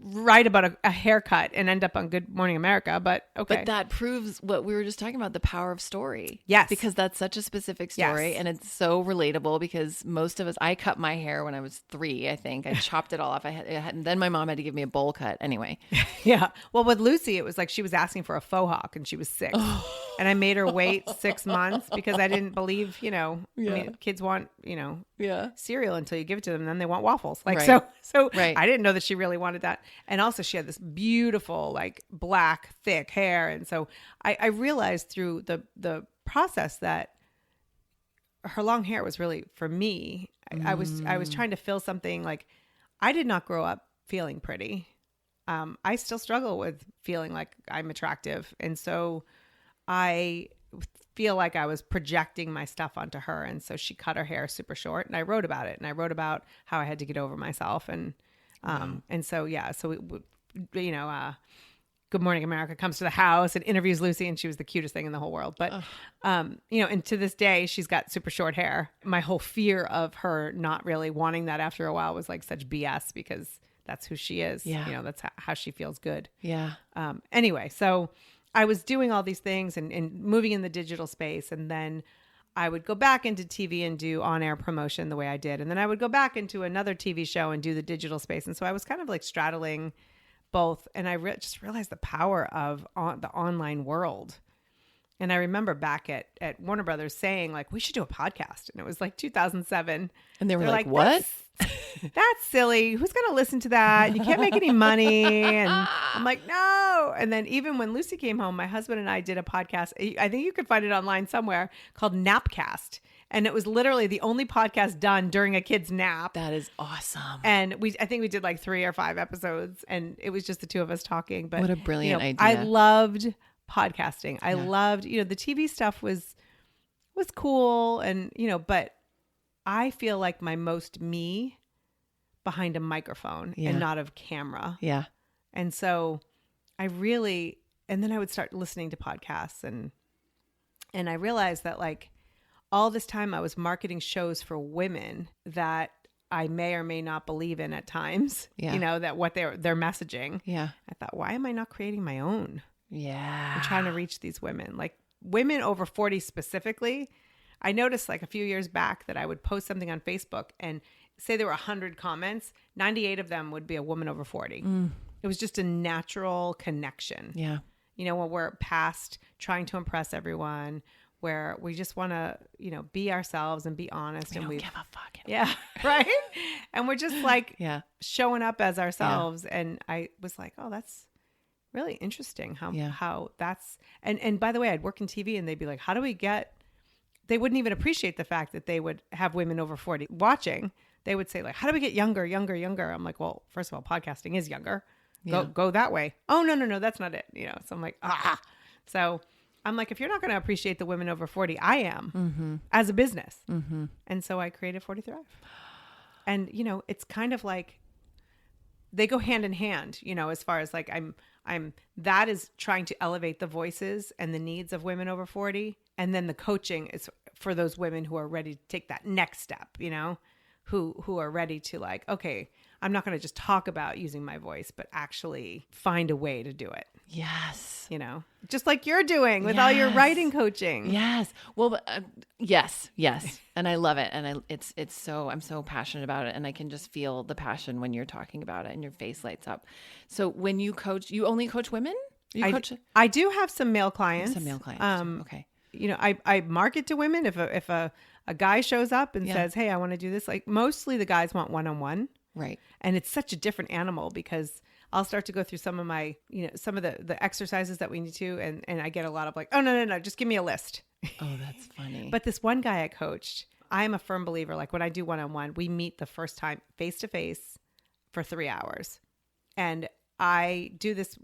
write about a haircut and end up on Good Morning America. But okay. But that proves what we were just talking about, the power of story. Yes. Because that's such a specific story. Yes. And it's so relatable because most of us, I cut my hair when I was 3, I think. I chopped it all off. And then my mom had to give me a bowl cut anyway. Yeah. Well, with Lucy, it was like she was asking for a faux hawk and she was 6. And I made her wait 6 months because I didn't believe, I mean, kids want, cereal until you give it to them. And then they want waffles. Like, Right. so Right. I didn't know that she really wanted that. And also she had this beautiful, like black, thick hair. And so I realized through the process that her long hair was really for me. I was trying to fill something. Like, I did not grow up feeling pretty. I still struggle with feeling like I'm attractive. And so I feel like I was projecting my stuff onto her. And so she cut her hair super short and I wrote about it. And I wrote about how I had to get over myself. And so, Good Morning America comes to the house and interviews Lucy, and she was the cutest thing in the whole world. But, and to this day, she's got super short hair. My whole fear of her not really wanting that after a while was like such BS because that's who she is. Yeah. That's how she feels good. Yeah. Anyway, so I was doing all these things and moving in the digital space. And then I would go back into TV and do on-air promotion the way I did. And then I would go back into another TV show and do the digital space. And so I was kind of like straddling both. And I just realized the power of the online world. And I remember back at Warner Brothers saying like, we should do a podcast. And it was like 2007. And they were They're like, what? That's silly. Who's going to listen to that? You can't make any money. And I'm like, no. And then even when Lucy came home, my husband and I did a podcast. I think you could find it online somewhere called Napcast. And it was literally the only podcast done during a kid's nap. That is awesome. And I think we did like 3 or 5 episodes and it was just the two of us talking. But what a brilliant idea. I loved podcasting. I loved, the TV stuff was cool and, but I feel like my most me behind a microphone and not of camera. Yeah. And so and then I would start listening to podcasts and I realized that like all this time I was marketing shows for women that I may or may not believe in at times, that what they're messaging. Yeah. I thought, why am I not creating my own? Yeah. I'm trying to reach these women, like women over 40 specifically. I noticed like a few years back that I would post something on Facebook and say there were 100 comments, 98 of them would be a woman over 40. It was just a natural connection. Yeah. When we're past trying to impress everyone, where we just want to, be ourselves and be honest. We and don't give a fuck. Yeah. Right. And we're just like showing up as ourselves. Yeah. And I was like, oh, that's really interesting how that's, and by the way, I'd work in TV and they'd be like, how do we they wouldn't even appreciate the fact that they would have women over 40 watching. They would say like, how do we get younger? I'm like, well, first of all, podcasting is younger. Go that way. Oh, no, that's not it. So I'm like, So I'm like, if you're not going to appreciate the women over 40, I am as a business. Mm-hmm. And so I created 40 Thrive. And, it's kind of like they go hand in hand, as far as like that is trying to elevate the voices and the needs of women over 40. And then the coaching is for those women who are ready to take that next step, who are ready to like, okay, I'm not going to just talk about using my voice, but actually find a way to do it. Yes. Just like you're doing with all your writing coaching. Yes. Well, yes. And I love it. And I'm so passionate about it. And I can just feel the passion when you're talking about it and your face lights up. So when you coach, you only coach women? I do have some male clients. Okay. I market to women if a guy shows up and says, hey, I want to do this. Like mostly the guys want one-on-one. Right. And it's such a different animal because I'll start to go through some of my, some of the exercises that we need to. And I get a lot of like, oh, no, just give me a list. Oh, that's funny. But this one guy I coached, I'm a firm believer. Like when I do one-on-one, we meet the first time face-to-face for 3 hours. And I do this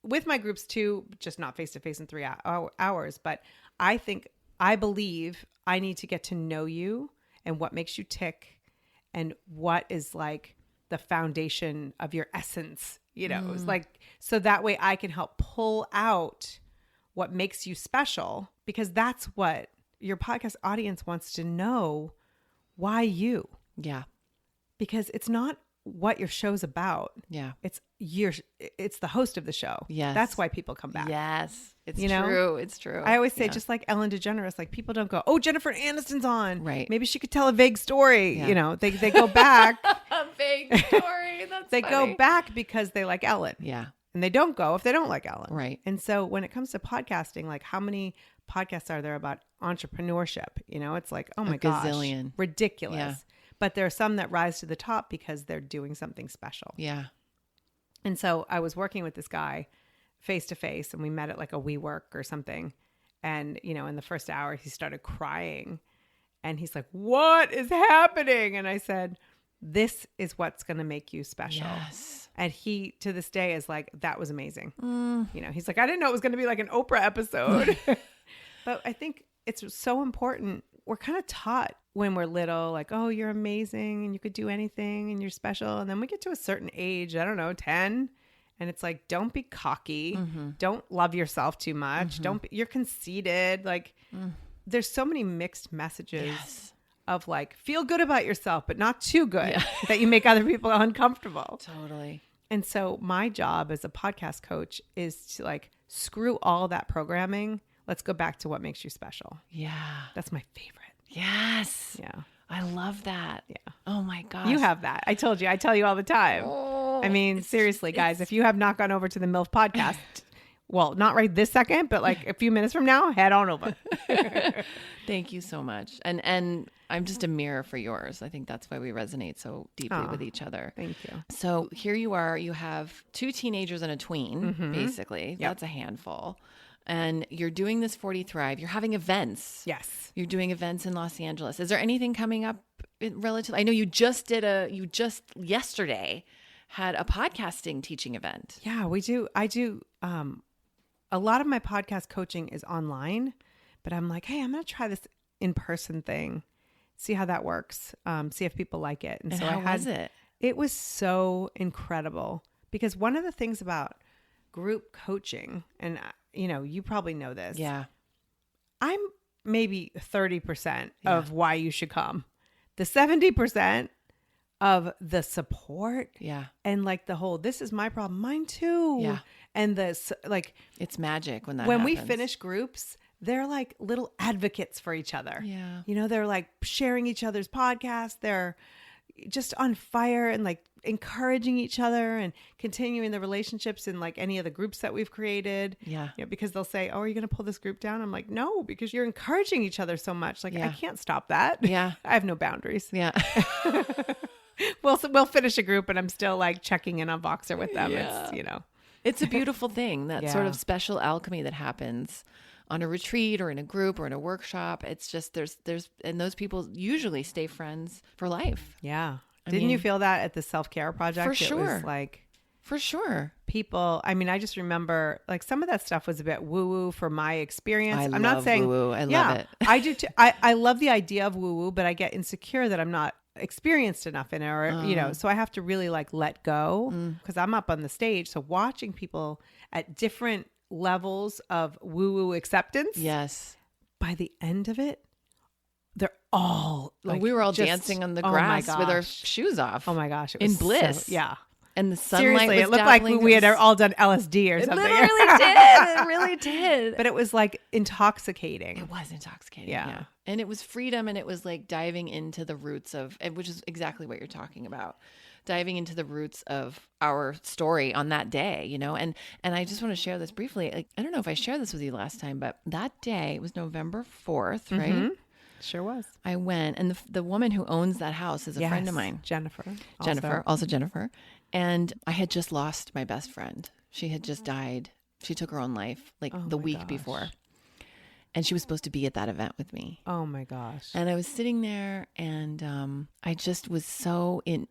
with my groups too, just not face-to-face in 3 hours. But I believe I need to get to know you and what makes you tick and what is like the foundation of your essence, It's like, so that way I can help pull out what makes you special, because that's what your podcast audience wants to know. Why you? Yeah. because it's not what your show's about. Yeah. It's the host of the show. Yes. That's why people come back. Yes. It's You know? true. It's true. I always say, Yeah. just like Ellen DeGeneres, like people don't go, oh, Jennifer Aniston's on. Right. Maybe she could tell a vague story. Yeah. You know, they go back. A vague story. That's They funny. go back because they like Ellen. Yeah. And they don't go if they don't like Ellen. Right. And so when it comes to podcasting, like how many podcasts are there about entrepreneurship? You know, it's like, oh my gosh, gazillion. ridiculous. Yeah. But there are some that rise to the top because they're doing something special. Yeah. And so I was working with this guy face to face, and we met at like a WeWork or something. And, you know, in the first hour, he started crying and he's like, what is happening? And I said, this is what's going to make you special. Yes. And he, to this day, is like, that was amazing. You know, he's like, I didn't know it was going to be like an Oprah episode. But I think it's so important. We're kind of taught when we're little, like, oh, you're amazing and you could do anything and you're special. And then we get to a certain age, I don't know, 10. And it's like, don't be cocky. Don't love yourself too much. You're conceited. Like, there's so many mixed messages. Yes. Of like, feel good about yourself, but not too good that you make other people uncomfortable. Totally. And so my job as a podcast coach is to like, screw all that programming. Let's go back to what makes you special. Yeah. That's my favorite. Yes. Yeah. I love that. Yeah. Oh my gosh. You have that. I told you. I tell you all the time. Oh, I mean, seriously, guys, if you have not gone over to the MILF podcast, well, not right this second, but like a few minutes from now, head on over. Thank you so much. And I'm just a mirror for yours. I think that's why we resonate so deeply with each other. Thank you. So here you are, you have 2 teenagers and a tween, basically. Yep. That's a handful. And you're doing this 40 Thrive. You're having events. Yes. You're doing events in Los Angeles. Is there anything coming up relatively? I know you just yesterday had a podcasting teaching event. Yeah, we do. I do. A lot of my podcast coaching is online, but I'm like, hey, I'm going to try this in-person thing, see how that works, see if people like it. And so how was it? It was so incredible because one of the things about group coaching, and you know, you probably know this. Yeah. I'm maybe 30% of why you should come. The 70% of the support. Yeah. And like the whole, this is my problem, mine too. Yeah. And this, like, It's magic when when happens. we finish groups, they're like little advocates for each other. Yeah. You know, they're like sharing each other's podcasts. They're just on fire and like encouraging each other and continuing the relationships in like any of the groups that we've created. Yeah. You know, because they'll say, oh, are you going to pull this group down? I'm like, no, because you're encouraging each other so much. Like, I can't stop that. Yeah. I have no boundaries. Yeah. We'll finish a group and I'm still like checking in on Voxer with them. Yeah. It's, you know. It's a beautiful thing, that sort Yeah. of special alchemy that happens on a retreat or in a group or in a workshop. It's just there's and those people usually stay friends for life. Yeah. I Didn't you mean, feel that at the self-care project? for It sure. was like For sure. people, I mean, I just remember like some of that stuff was a bit woo-woo for my experience. I I'm not love saying woo-woo. I love yeah, it. I do too. I love the idea of woo-woo, but I get insecure that I'm not experienced enough in it, or you know, so I have to really like let go because I'm up on the stage. So watching people at different levels of woo-woo acceptance, Yes. by the end of it, they're all like, we were all just- dancing on the oh my grass with our gosh. shoes off. Oh my gosh, it in was bliss. so, yeah. And the sunlight Seriously, was it looked like dappling we had us. all done LSD or It something. literally did. It really did. But it was like intoxicating. It was intoxicating. Yeah. Yeah. And it was freedom, and it was like diving into the roots of, which is exactly what you're talking about, diving into the roots of our story on that day, you know? And I just want to share this briefly. Like, I don't know if I shared this with you last time, but that day, it was November 4th, right? Sure was. I went, and the woman who owns that house is a friend of mine. Jennifer. Also Jennifer. And I had just lost my best friend. She had just died. She took her own life like the my week gosh. before. And she was supposed to be at that event with me. Oh my gosh. And I was sitting there, and I just was so in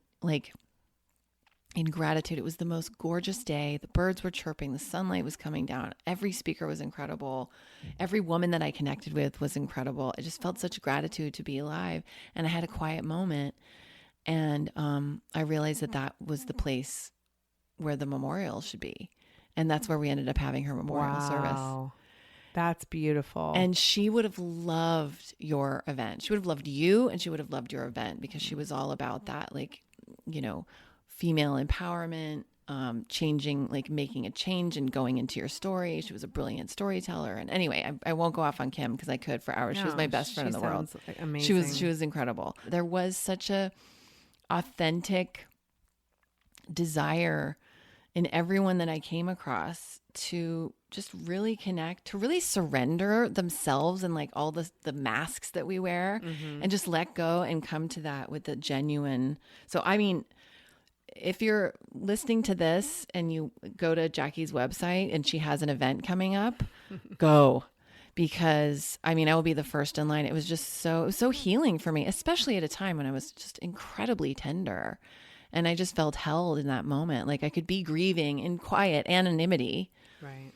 gratitude. It was the most gorgeous day. The birds were chirping. The sunlight was coming down. Every speaker was incredible. Every woman that I connected with was incredible. I just felt such gratitude to be alive. And I had a quiet moment. And I realized that was the place where the memorial should be. And that's where we ended up having her memorial service. That's beautiful. And she would have loved your event. She would have loved you, and she would have loved your event, because she was all about that, like, female empowerment, changing, like making a change and going into your story. She was a brilliant storyteller. And anyway, I won't go off on Kim because I could for hours. She was my best friend in the world. Like amazing. She was incredible. There was such a authentic desire in everyone that I came across to just really connect, to really surrender themselves and like all the masks that we wear and just let go and come to that with the genuine. So, I mean, if you're listening to this and you go to Jackie's website and she has an event coming up, go. Because I mean, I will be the first in line. It was just so healing for me, especially at a time when I was just incredibly tender. And I just felt held in that moment. Like I could be grieving in quiet anonymity. Right.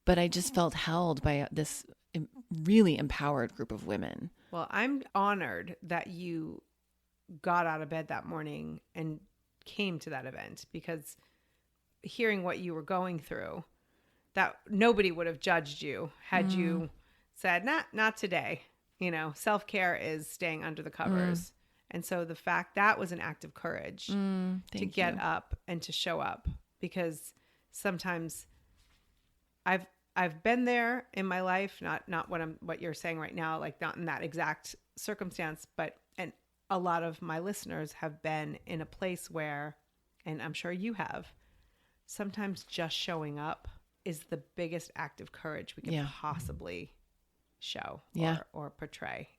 But I just felt held by this really empowered group of women. Well, I'm honored that you got out of bed that morning and came to that event, because hearing what you were going through, that nobody would have judged you had you said, not today. Self-care is staying under the covers. And so the fact that was an act of courage to get up and to show up, because sometimes I've been there in my life, not what you're saying right now, like not in that exact circumstance, and a lot of my listeners have been in a place where, and I'm sure you have, sometimes just showing up is the biggest act of courage we can possibly show or portray.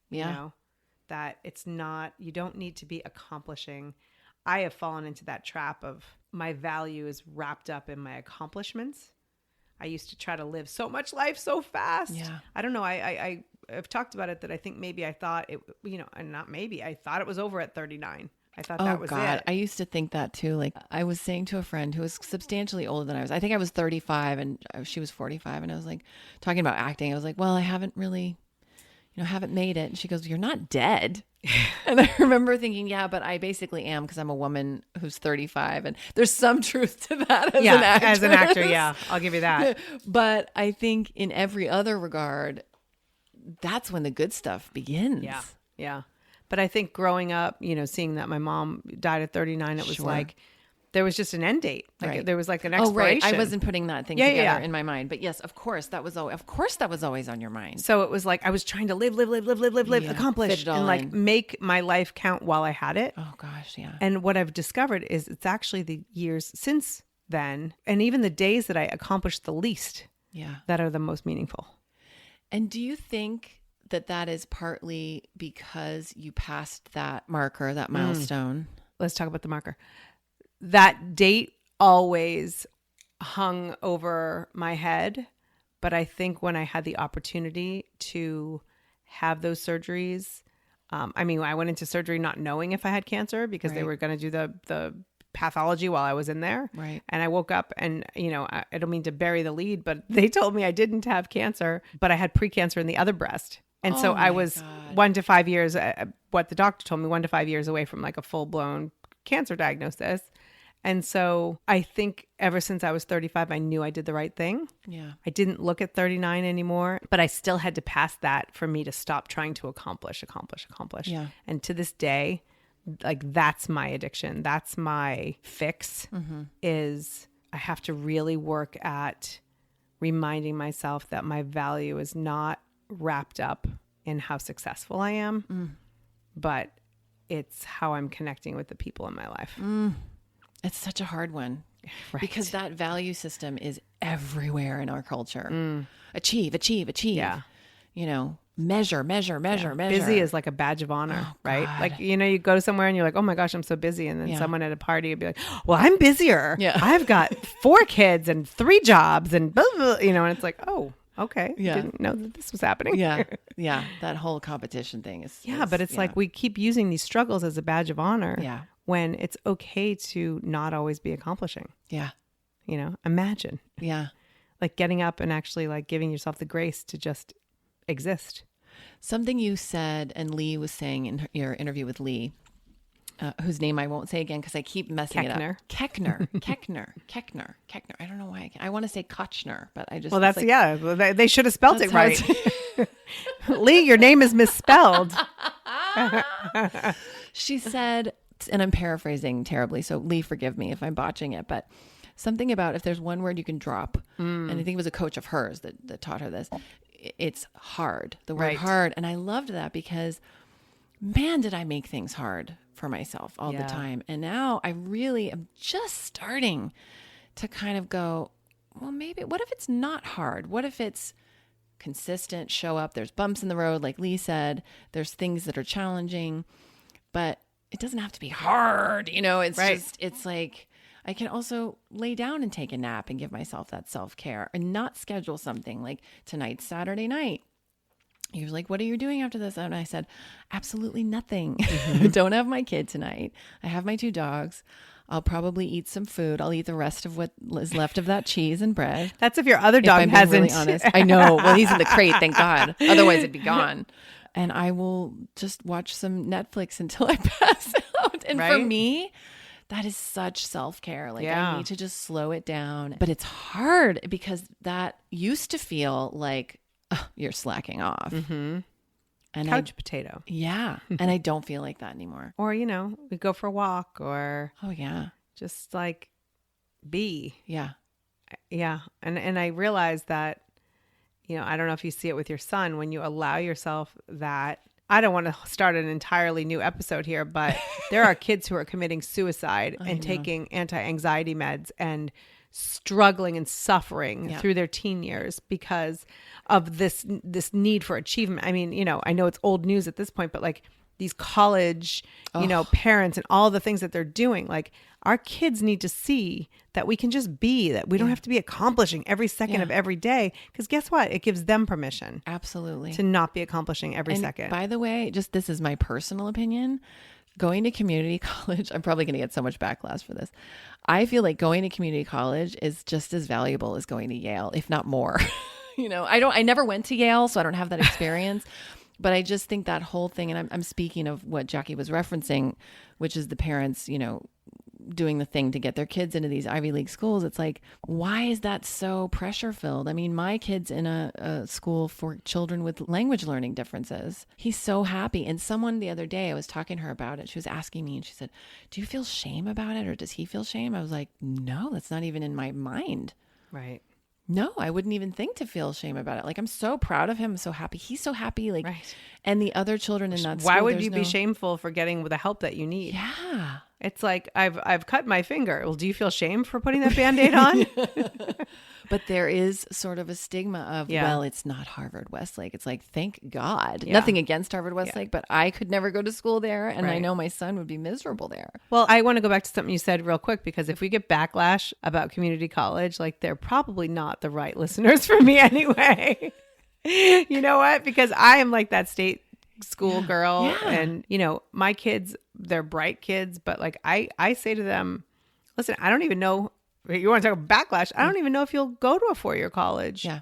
That it's not, you don't need to be accomplishing. I have fallen into that trap of my value is wrapped up in my accomplishments. I used to try to live so much life so fast. Yeah. I don't know. I've talked about it that I think maybe I thought it, and not maybe, I thought it was over at 39. I thought that was it. I used to think that too. Like I was saying to a friend who was substantially older than I was. I think I was 35 and she was 45. And I was like talking about acting. I was like, well, I haven't really, haven't made it. And she goes, you're not dead. And I remember thinking, yeah, but I basically am, because I'm a woman who's 35 and there's some truth to that as an actress. As an actor, yeah, I'll give you that. But I think in every other regard, that's when the good stuff begins. Yeah. But I think growing up, seeing that my mom died at 39, it was like, there was just an end date. Like there was like an expiration. I wasn't putting that thing together in my mind. But yes, of course, that was always on your mind. So it was like, I was trying to live, accomplish, and like make my life count while I had it. Oh gosh, yeah. And what I've discovered is it's actually the years since then, and even the days that I accomplished the least, that are the most meaningful. And do you think that is partly because you passed that marker, that milestone? Let's talk about the marker. That date always hung over my head, but I think when I had the opportunity to have those surgeries, I went into surgery not knowing if I had cancer, because they were going to do the pathology while I was in there. Right. And I woke up and, I don't mean to bury the lead, but they told me I didn't have cancer, but I had precancer in the other breast. And so I was 1 to 5 years, what the doctor told me, 1 to 5 years away from like a full-blown cancer diagnosis. And so I think ever since I was 35, I knew I did the right thing. Yeah. I didn't look at 39 anymore, but I still had to pass that for me to stop trying to accomplish. Yeah. And to this day, like that's my addiction. That's my fix, is I have to really work at reminding myself that my value is not wrapped up in how successful I am, but it's how I'm connecting with the people in my life. It's such a hard one, because that value system is everywhere in our culture. Achieve. Yeah. Measure. Busy is like a badge of honor, right? Like, you go to somewhere and you're like, oh my gosh, I'm so busy. And then someone at a party would be like, well, I'm busier. Yeah. I've got 4 kids and 3 jobs and blah, blah, and it's like, oh, okay. Yeah. Didn't know that this was happening. Yeah. That whole competition thing is. But it's like we keep using these struggles as a badge of honor. Yeah. When it's okay to not always be accomplishing. Yeah. Imagine. Yeah. Like getting up and actually like giving yourself the grace to just exist. Something you said, and Lee was saying in your interview with Lee, whose name I won't say again because I keep messing it up. Keckner. I don't know why I want to say Kochner, but I just... Well, that's, they should have spelled it right. Lee, your name is misspelled. She said, and I'm paraphrasing terribly, so Lee, forgive me if I'm botching it, but something about if there's one word you can drop, and I think it was a coach of hers that taught her this, it's hard, the word hard. And I loved that because, man, did I make things hard for myself all the time. And now I really am just starting to kind of go, well, maybe, what if it's not hard? What if it's consistent, show up, there's bumps in the road, like Lee said, there's things that are challenging, but it doesn't have to be hard. It's just, it's like, I can also lay down and take a nap and give myself that self-care and not schedule something like tonight's Saturday night. He was like, what are you doing after this? And I said, absolutely nothing. I don't have my kid tonight. I have my 2 dogs. I'll probably eat some food. I'll eat the rest of what is left of that cheese and bread. That's if your other dog hasn't. Really honest. I know. Well, he's in the crate, thank God. Otherwise it'd be gone. And I will just watch some Netflix until I pass out. And for me, that is such self-care. Like I need to just slow it down. But it's hard because that used to feel like you're slacking off. And couch potato. Yeah. And I don't feel like that anymore. Or, we go for a walk or just like be. Yeah. Yeah. And I realized that, I don't know if you see it with your son, when you allow yourself that. I don't want to start an entirely new episode here, but there are kids who are committing suicide and taking anti-anxiety meds and struggling and suffering through their teen years because of this need for achievement. I mean, I know it's old news at this point, but like these college, parents and all the things that they're doing, like our kids need to see that we can just be, that we don't have to be accomplishing every second of every day. Because guess what? It gives them permission. Absolutely. To not be accomplishing every second. By the way, just this is my personal opinion. Going to community college, I'm probably going to get so much backlash for this. I feel like going to community college is just as valuable as going to Yale, if not more. I never went to Yale, so I don't have that experience. But I just think that whole thing, and I'm speaking of what Jackie was referencing, which is the parents, doing the thing to get their kids into these Ivy League schools. It's like, why is that so pressure filled? I mean, my kid's in a school for children with language learning differences. He's so happy. And someone the other day, I was talking to her about it. She was asking me and she said, do you feel shame about it? Or does he feel shame? I was like, no, that's not even in my mind. Right. No, I wouldn't even think to feel shame about it. Like, I'm so proud of him. I'm so happy. He's so happy. Like, and the other children in that school. Why would you be shameful for getting the help that you need? Yeah. It's like, I've cut my finger. Well, do you feel shame for putting that Band-Aid on? But there is sort of a stigma of, well, it's not Harvard Westlake. It's like, thank God. Nothing against Harvard Westlake, but I could never go to school there. And I know my son would be miserable there. Well, I want to go back to something you said real quick, because if we get backlash about community college, like they're probably not the right listeners for me anyway. You know what? Because I am like that state school girl. And, my kids, they're bright kids, but like I say to them, listen, I don't even know. You want to talk about backlash? I don't even know if you'll go to a 4-year college. Yeah.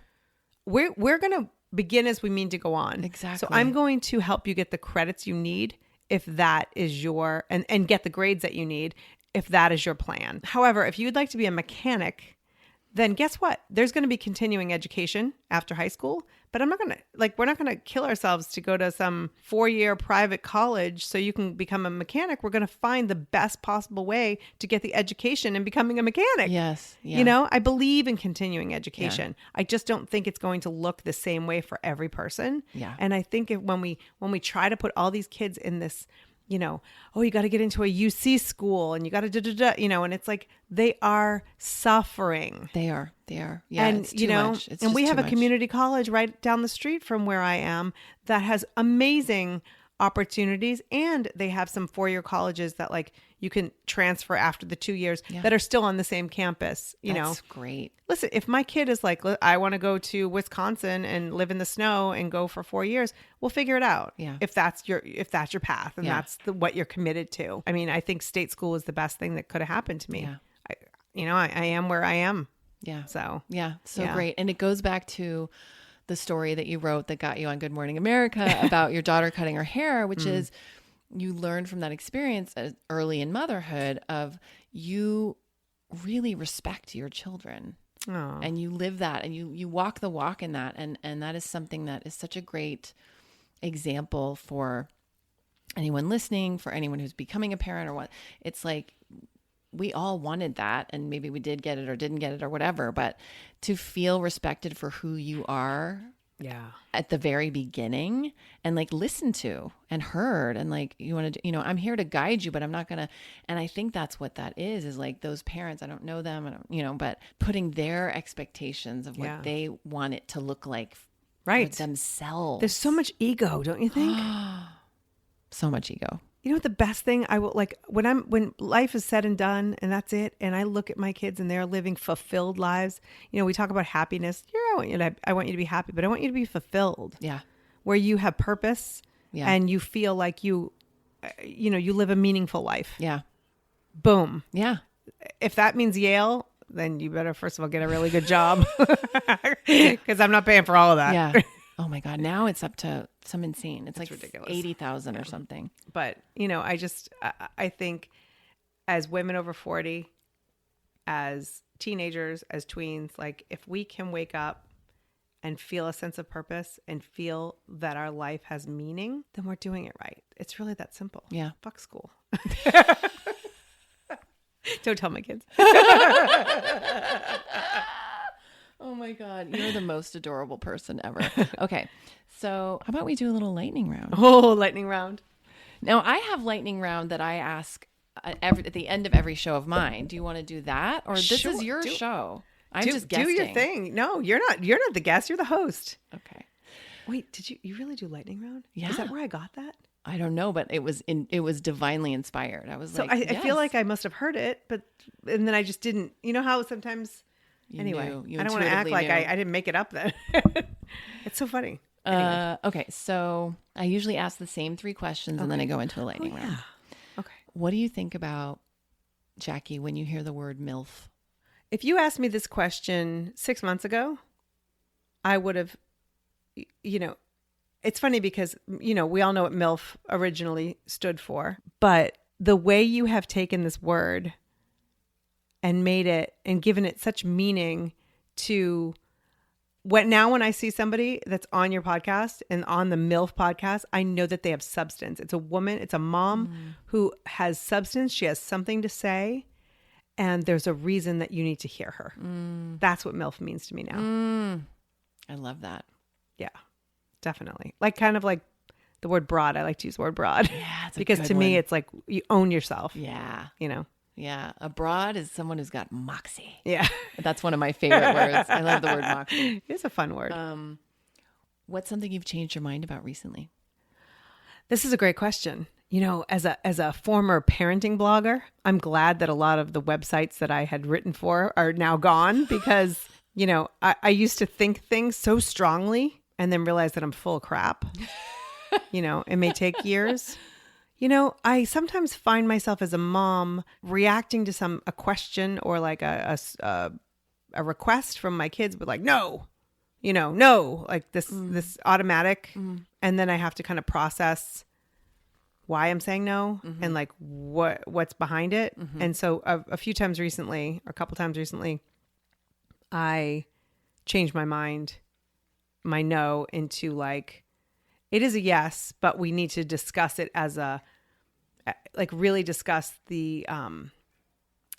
We're going to begin as we mean to go on. Exactly. So I'm going to help you get the credits you need if that is your, and get the grades that you need if that is your plan. However, if you'd like to be a mechanic, then guess what? There's going to be continuing education after high school, but we're not going to kill ourselves to go to some 4-year private college so you can become a mechanic. We're going to find the best possible way to get the education and becoming a mechanic. Yes. Yeah. I believe in continuing education. I just don't think it's going to look the same way for every person. Yeah. And I think when we try to put all these kids in this, you got to get into a UC school and you got to and it's like they are suffering. They are. Yeah. And, it's too much. It's and we just have too a much. community college right down the street from where I am that has amazing opportunities. And they have some 4-year colleges that like you can transfer after the 2 years that are still on the same campus, That's great. Listen, if my kid is like, I want to go to Wisconsin and live in the snow and go for 4 years, we'll figure it out. Yeah. If that's your path and that's what you're committed to. I mean, I think state school is the best thing that could have happened to me. Yeah. I am where I am. Yeah. So Great. And it goes back to the story that you wrote that got you on Good Morning America about your daughter cutting her hair, which is you learned from that experience early in motherhood of you really respect your children. Aww. And you live that and you walk the walk in that. And that is something that is such a great example for anyone listening, for anyone who's becoming a parent or what, it's like we all wanted that, and maybe we did get it or didn't get it or whatever, but to feel respected for who you are at the very beginning, and like listened to and heard, and like, you want to, I'm here to guide you, but I'm not going to. And I think that's what that is like those parents, I don't know them, I don't, but putting their expectations of what they want it to look like for themselves. There's so much ego, don't you think? So much ego. You know what the best thing I will like when life is said and done and that's it, and I look at my kids and they're living fulfilled lives. We talk about happiness. I want you to be happy, but I want you to be fulfilled. Yeah. Where you have purpose and you feel like you live a meaningful life. Yeah. Boom. Yeah. If that means Yale, then you better first of all get a really good job, because I'm not paying for all of that. Yeah. Oh my God. Now it's up to some insane. It's like ridiculous. 80,000 or something. But, I think as women over 40, as teenagers, as tweens, like if we can wake up and feel a sense of purpose and feel that our life has meaning, then we're doing it right. It's really that simple. Yeah. Fuck school. Don't tell my kids. Oh my God. You're the most adorable person ever. Okay. So how about we do a little lightning round? Oh, lightning round. Now I have lightning round that I ask at the end of every show of mine. Do you want to do that? Or this is your show? I'm just guessing. Do your thing. No, you're not the guest. You're the host. Okay. Wait, did you really do lightning round? Yeah. Is that where I got that? I don't know, but it was divinely inspired. I was so like, I feel like I must have heard it, and then I just didn't. You know how sometimes. Anyway, I don't want to act like I didn't make it up then. It's so funny. Anyway. Okay, so I usually ask the same 3 questions and then I go into a lightning round. Okay. What do you think about, Jackie, when you hear the word MILF? If you asked me this question 6 months ago, I would have, it's funny because, we all know what MILF originally stood for, but the way you have taken this word and made it and given it such meaning to when I see somebody that's on your podcast and on the MILF podcast, I know that they have substance. It's a woman, it's a mom who has substance. She has something to say, and there's a reason that you need to hear her. That's what MILF means to me now. I love that. Yeah, definitely. Like kind of like the word broad. I like to use the word broad. Yeah, because to me, it's like you own yourself. Yeah. Yeah. A broad is someone who's got moxie. Yeah. That's one of my favorite words. I love the word moxie. It's a fun word. What's something you've changed your mind about recently? This is a great question. As a former parenting blogger, I'm glad that a lot of the websites that I had written for are now gone because, I used to think things so strongly and then realize that I'm full of crap. It may take years. I sometimes find myself as a mom reacting to a question or like a request from my kids, but like, no, no, like this automatic. And then I have to kind of process why I'm saying no and like what's behind it. And so a couple times recently, I changed my mind, my no into like, it is a yes, but we need to discuss it as really discuss the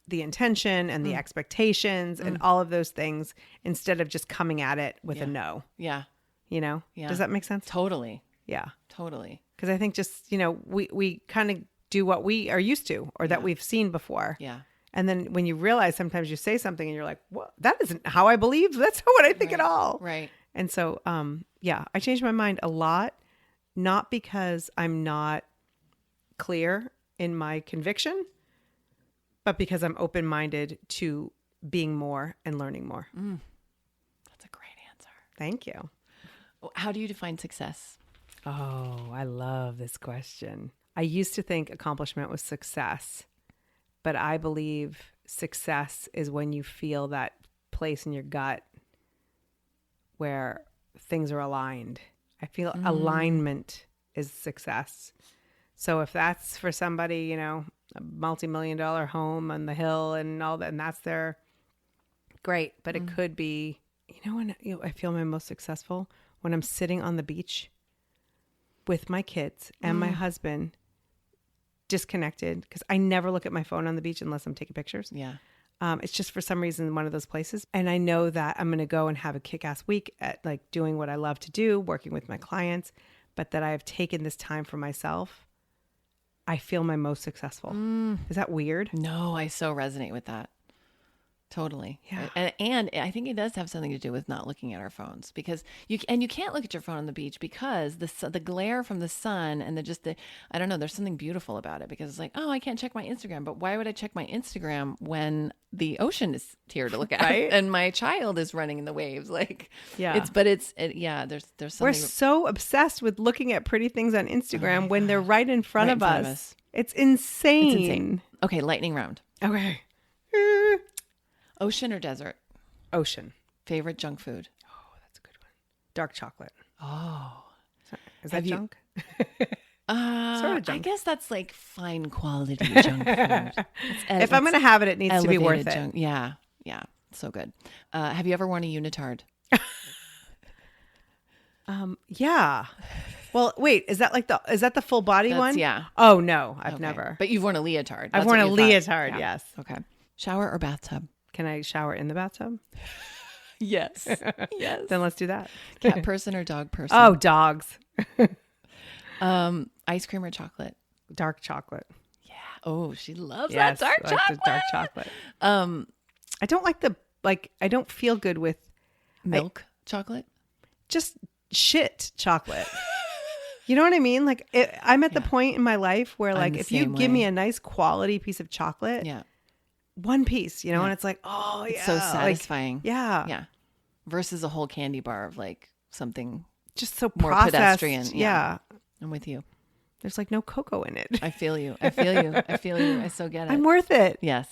intention and the expectations and all of those things instead of just coming at it with a no. Yeah. Yeah. Does that make sense? Totally. Yeah. Totally. Because I think just, we kind of do what we are used to or that we've seen before. Yeah. And then when you realize sometimes you say something and you're like, well, that isn't how I believe. That's not what I think at all. Right. And so, I changed my mind a lot, not because I'm not clear in my conviction, but because I'm open-minded to being more and learning more. That's a great answer. Thank you. How do you define success? Oh, I love this question. I used to think accomplishment was success, but I believe success is when you feel that place in your gut where things are aligned. I feel alignment is success. So if that's for somebody, a multi-million-dollar home on the hill and all that, and that's their great, but it could be, when I feel my most successful when I'm sitting on the beach with my kids and my husband disconnected because I never look at my phone on the beach unless I'm taking pictures. Yeah. It's just for some reason one of those places. And I know that I'm going to go and have a kick-ass week at like doing what I love to do, working with my clients, but that I have taken this time for myself. I feel my most successful. Is that weird? No, I so resonate with that. Totally. Yeah. And I think it does have something to do with not looking at our phones because you can't look at your phone on the beach because the glare from the sun and I don't know, there's something beautiful about it because it's like, oh, I can't check my Instagram, but why would I check my Instagram when the ocean is here to look at Right? and my child is running in the waves? Like, Yeah. there's something. We're so obsessed with looking at pretty things on Instagram when they're right in front of us. It's insane. It's insane. Okay. Lightning round. Okay. Ocean or desert? Ocean. Favorite junk food? Oh, that's a good one. Dark chocolate. Oh. Is that junk? Sort of junk. I guess that's like fine quality junk food. If I'm going to have it, it needs to be worth it. Junk. Yeah. Yeah. So good. Have you ever worn a unitard? Yeah. Well, wait, is that the full body one? Yeah. Oh, no, I've Okay. never. But you've worn a leotard. I've That's worn what a you thought. leotard, Yeah. yes. Okay. Shower or bathtub? Can I shower in the bathtub? Yes. Yes. Then let's do that. Cat person or dog person? Oh, dogs. Ice cream or chocolate? Dark chocolate. Yeah. Oh, she loves Yes, that dark I like chocolate. the dark chocolate. I don't like I don't feel good with Milk chocolate? just shit chocolate. You know what I mean? Like I'm at the point in my life where like the if you same give way. me a nice quality piece of chocolate, Yeah. one piece, you know, and it's like, oh yeah, It's so like, satisfying. yeah, Yeah. Versus a whole candy bar of like something just so more processed. pedestrian. Yeah. I'm with you. There's like no cocoa in it. I feel you. I feel you. I feel you. I so get it. I'm worth it. Yes.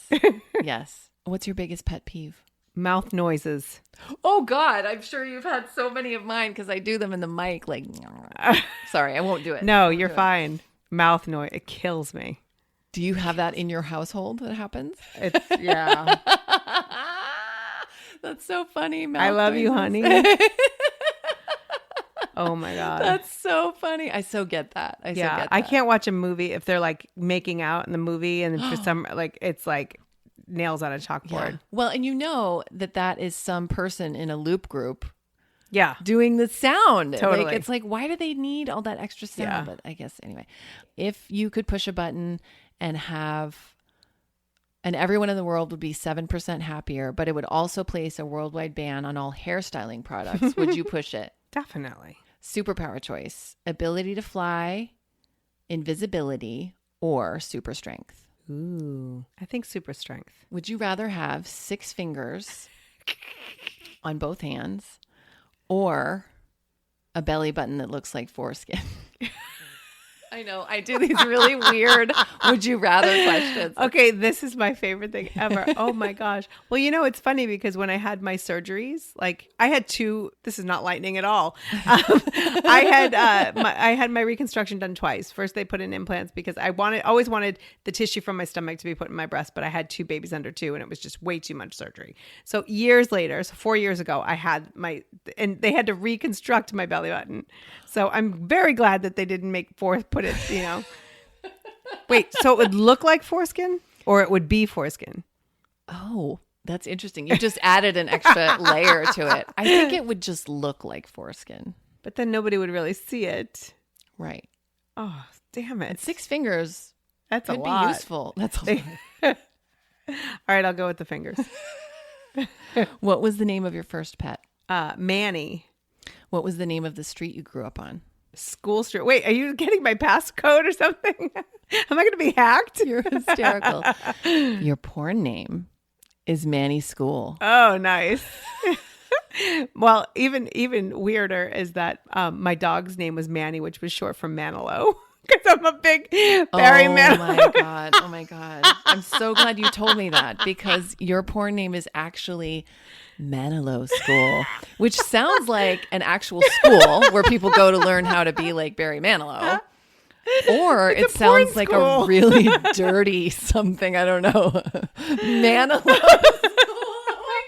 Yes. What's your biggest pet peeve? Mouth noises. Oh God, I'm sure you've had so many of mine because I do them in the mic. Like, sorry, I won't do it. No, you're fine. Mouth noise. It kills me. Do you have that in your household that happens? It's yeah. That's so funny. I love you, noises. honey. Oh my God. That's so funny. I so get that. I so get that. I can't watch a movie if they're like making out in the movie and for some like it's like nails on a chalkboard. Yeah. Well, and you know that is some person in a loop group Yeah. doing the sound. Totally. Like, it's like, why do they need all that extra sound? Yeah. But I guess anyway, if you could push a button and everyone in the world would be 7% happier, but it would also place a worldwide ban on all hairstyling products, would you push it? Definitely. Superpower choice: ability to fly, invisibility, or super strength. Ooh. I think super strength. Would you rather have 6 fingers on both hands or a belly button that looks like foreskin? I know. I do these really weird would you rather questions. Okay, this is my favorite thing ever. Oh my gosh. Well, you know, it's funny because when I had my surgeries, like I had 2, this is not lightning at all. I had my reconstruction done twice. First, they put in implants because I always wanted the tissue from my stomach to be put in my breast, but I had 2 babies under 2 and it was just way too much surgery. So years later, so 4 years ago, I had and they had to reconstruct my belly button. So I'm very glad that they didn't put it, you know. Wait, so it would look like foreskin or it would be foreskin? Oh, that's interesting. You just added an extra layer to it. I think it would just look like foreskin. But then nobody would really see it. Right. Oh, damn it. 6 fingers That's a could lot. be useful. That's a lot. All right, I'll go with the fingers. What was the name of your first pet? Manny. What was the name of the street you grew up on? School Street. Wait, are you getting my passcode or something? Am I going to be hacked? You're hysterical. Your porn name is Manny School. Oh, nice. Well, even weirder is that my dog's name was Manny, which was short for Manilow. Because I'm a big Barry Manilow. Oh my God. I'm so glad you told me that because your porn name is actually Manilow School, which sounds like an actual school where people go to learn how to be like Barry Manilow. Or it sounds like a really dirty something. I don't know. Manilow School. Oh my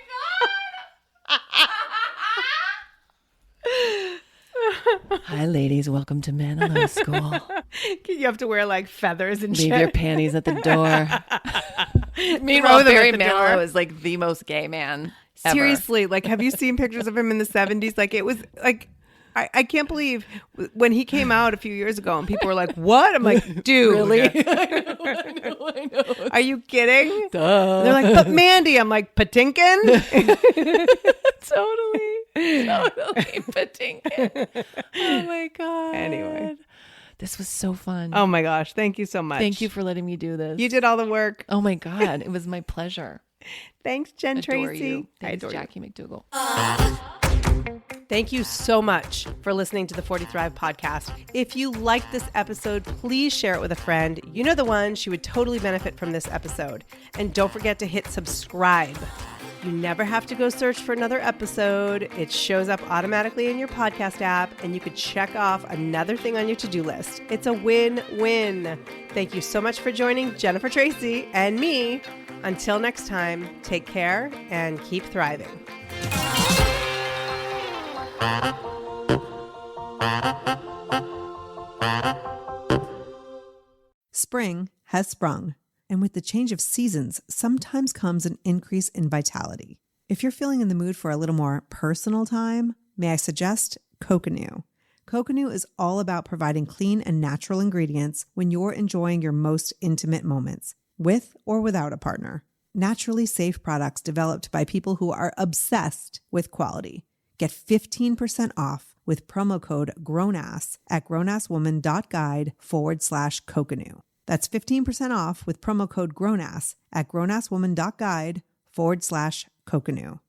God. Hi, ladies. Welcome to Manilow School. You have to wear like feathers and Leave shit. your panties at the door. Throw Meanwhile, them Barry at the Manilow door. is like the most gay man ever. Seriously, like, have you seen pictures of him in the 70s? Like, it was like, I can't believe when he came out a few years ago and people were like, what? I'm like, dude. Really? I know. Are you kidding? Duh. And they're like, but Mandy. I'm like, Patinkin? Totally. Patinkin. Oh my God. Anyway. This was so fun. Oh my gosh. Thank you so much. Thank you for letting me do this. You did all the work. Oh my God. It was my pleasure. Thanks, Jen Adore Tracy. you. I Thanks, adore you. Jackie McDougall. Thank you so much for listening to the 40 Thrive podcast. If you liked this episode, please share it with a friend. You know the one, she would totally benefit from this episode. And don't forget to hit subscribe. You never have to go search for another episode. It shows up automatically in your podcast app, and you could check off another thing on your to-do list. It's a win-win. Thank you so much for joining Jennifer Tracy and me. Until next time, take care and keep thriving. Spring has sprung, and with the change of seasons, sometimes comes an increase in vitality. If you're feeling in the mood for a little more personal time, may I suggest Coconut. Coconut is all about providing clean and natural ingredients when you're enjoying your most intimate moments, with or without a partner. Naturally safe products developed by people who are obsessed with quality. Get 15% off with promo code GROWNASS at grownasswoman.guide/coconut. That's 15% off with promo code GROWNASS at grownasswoman.guide/coconut.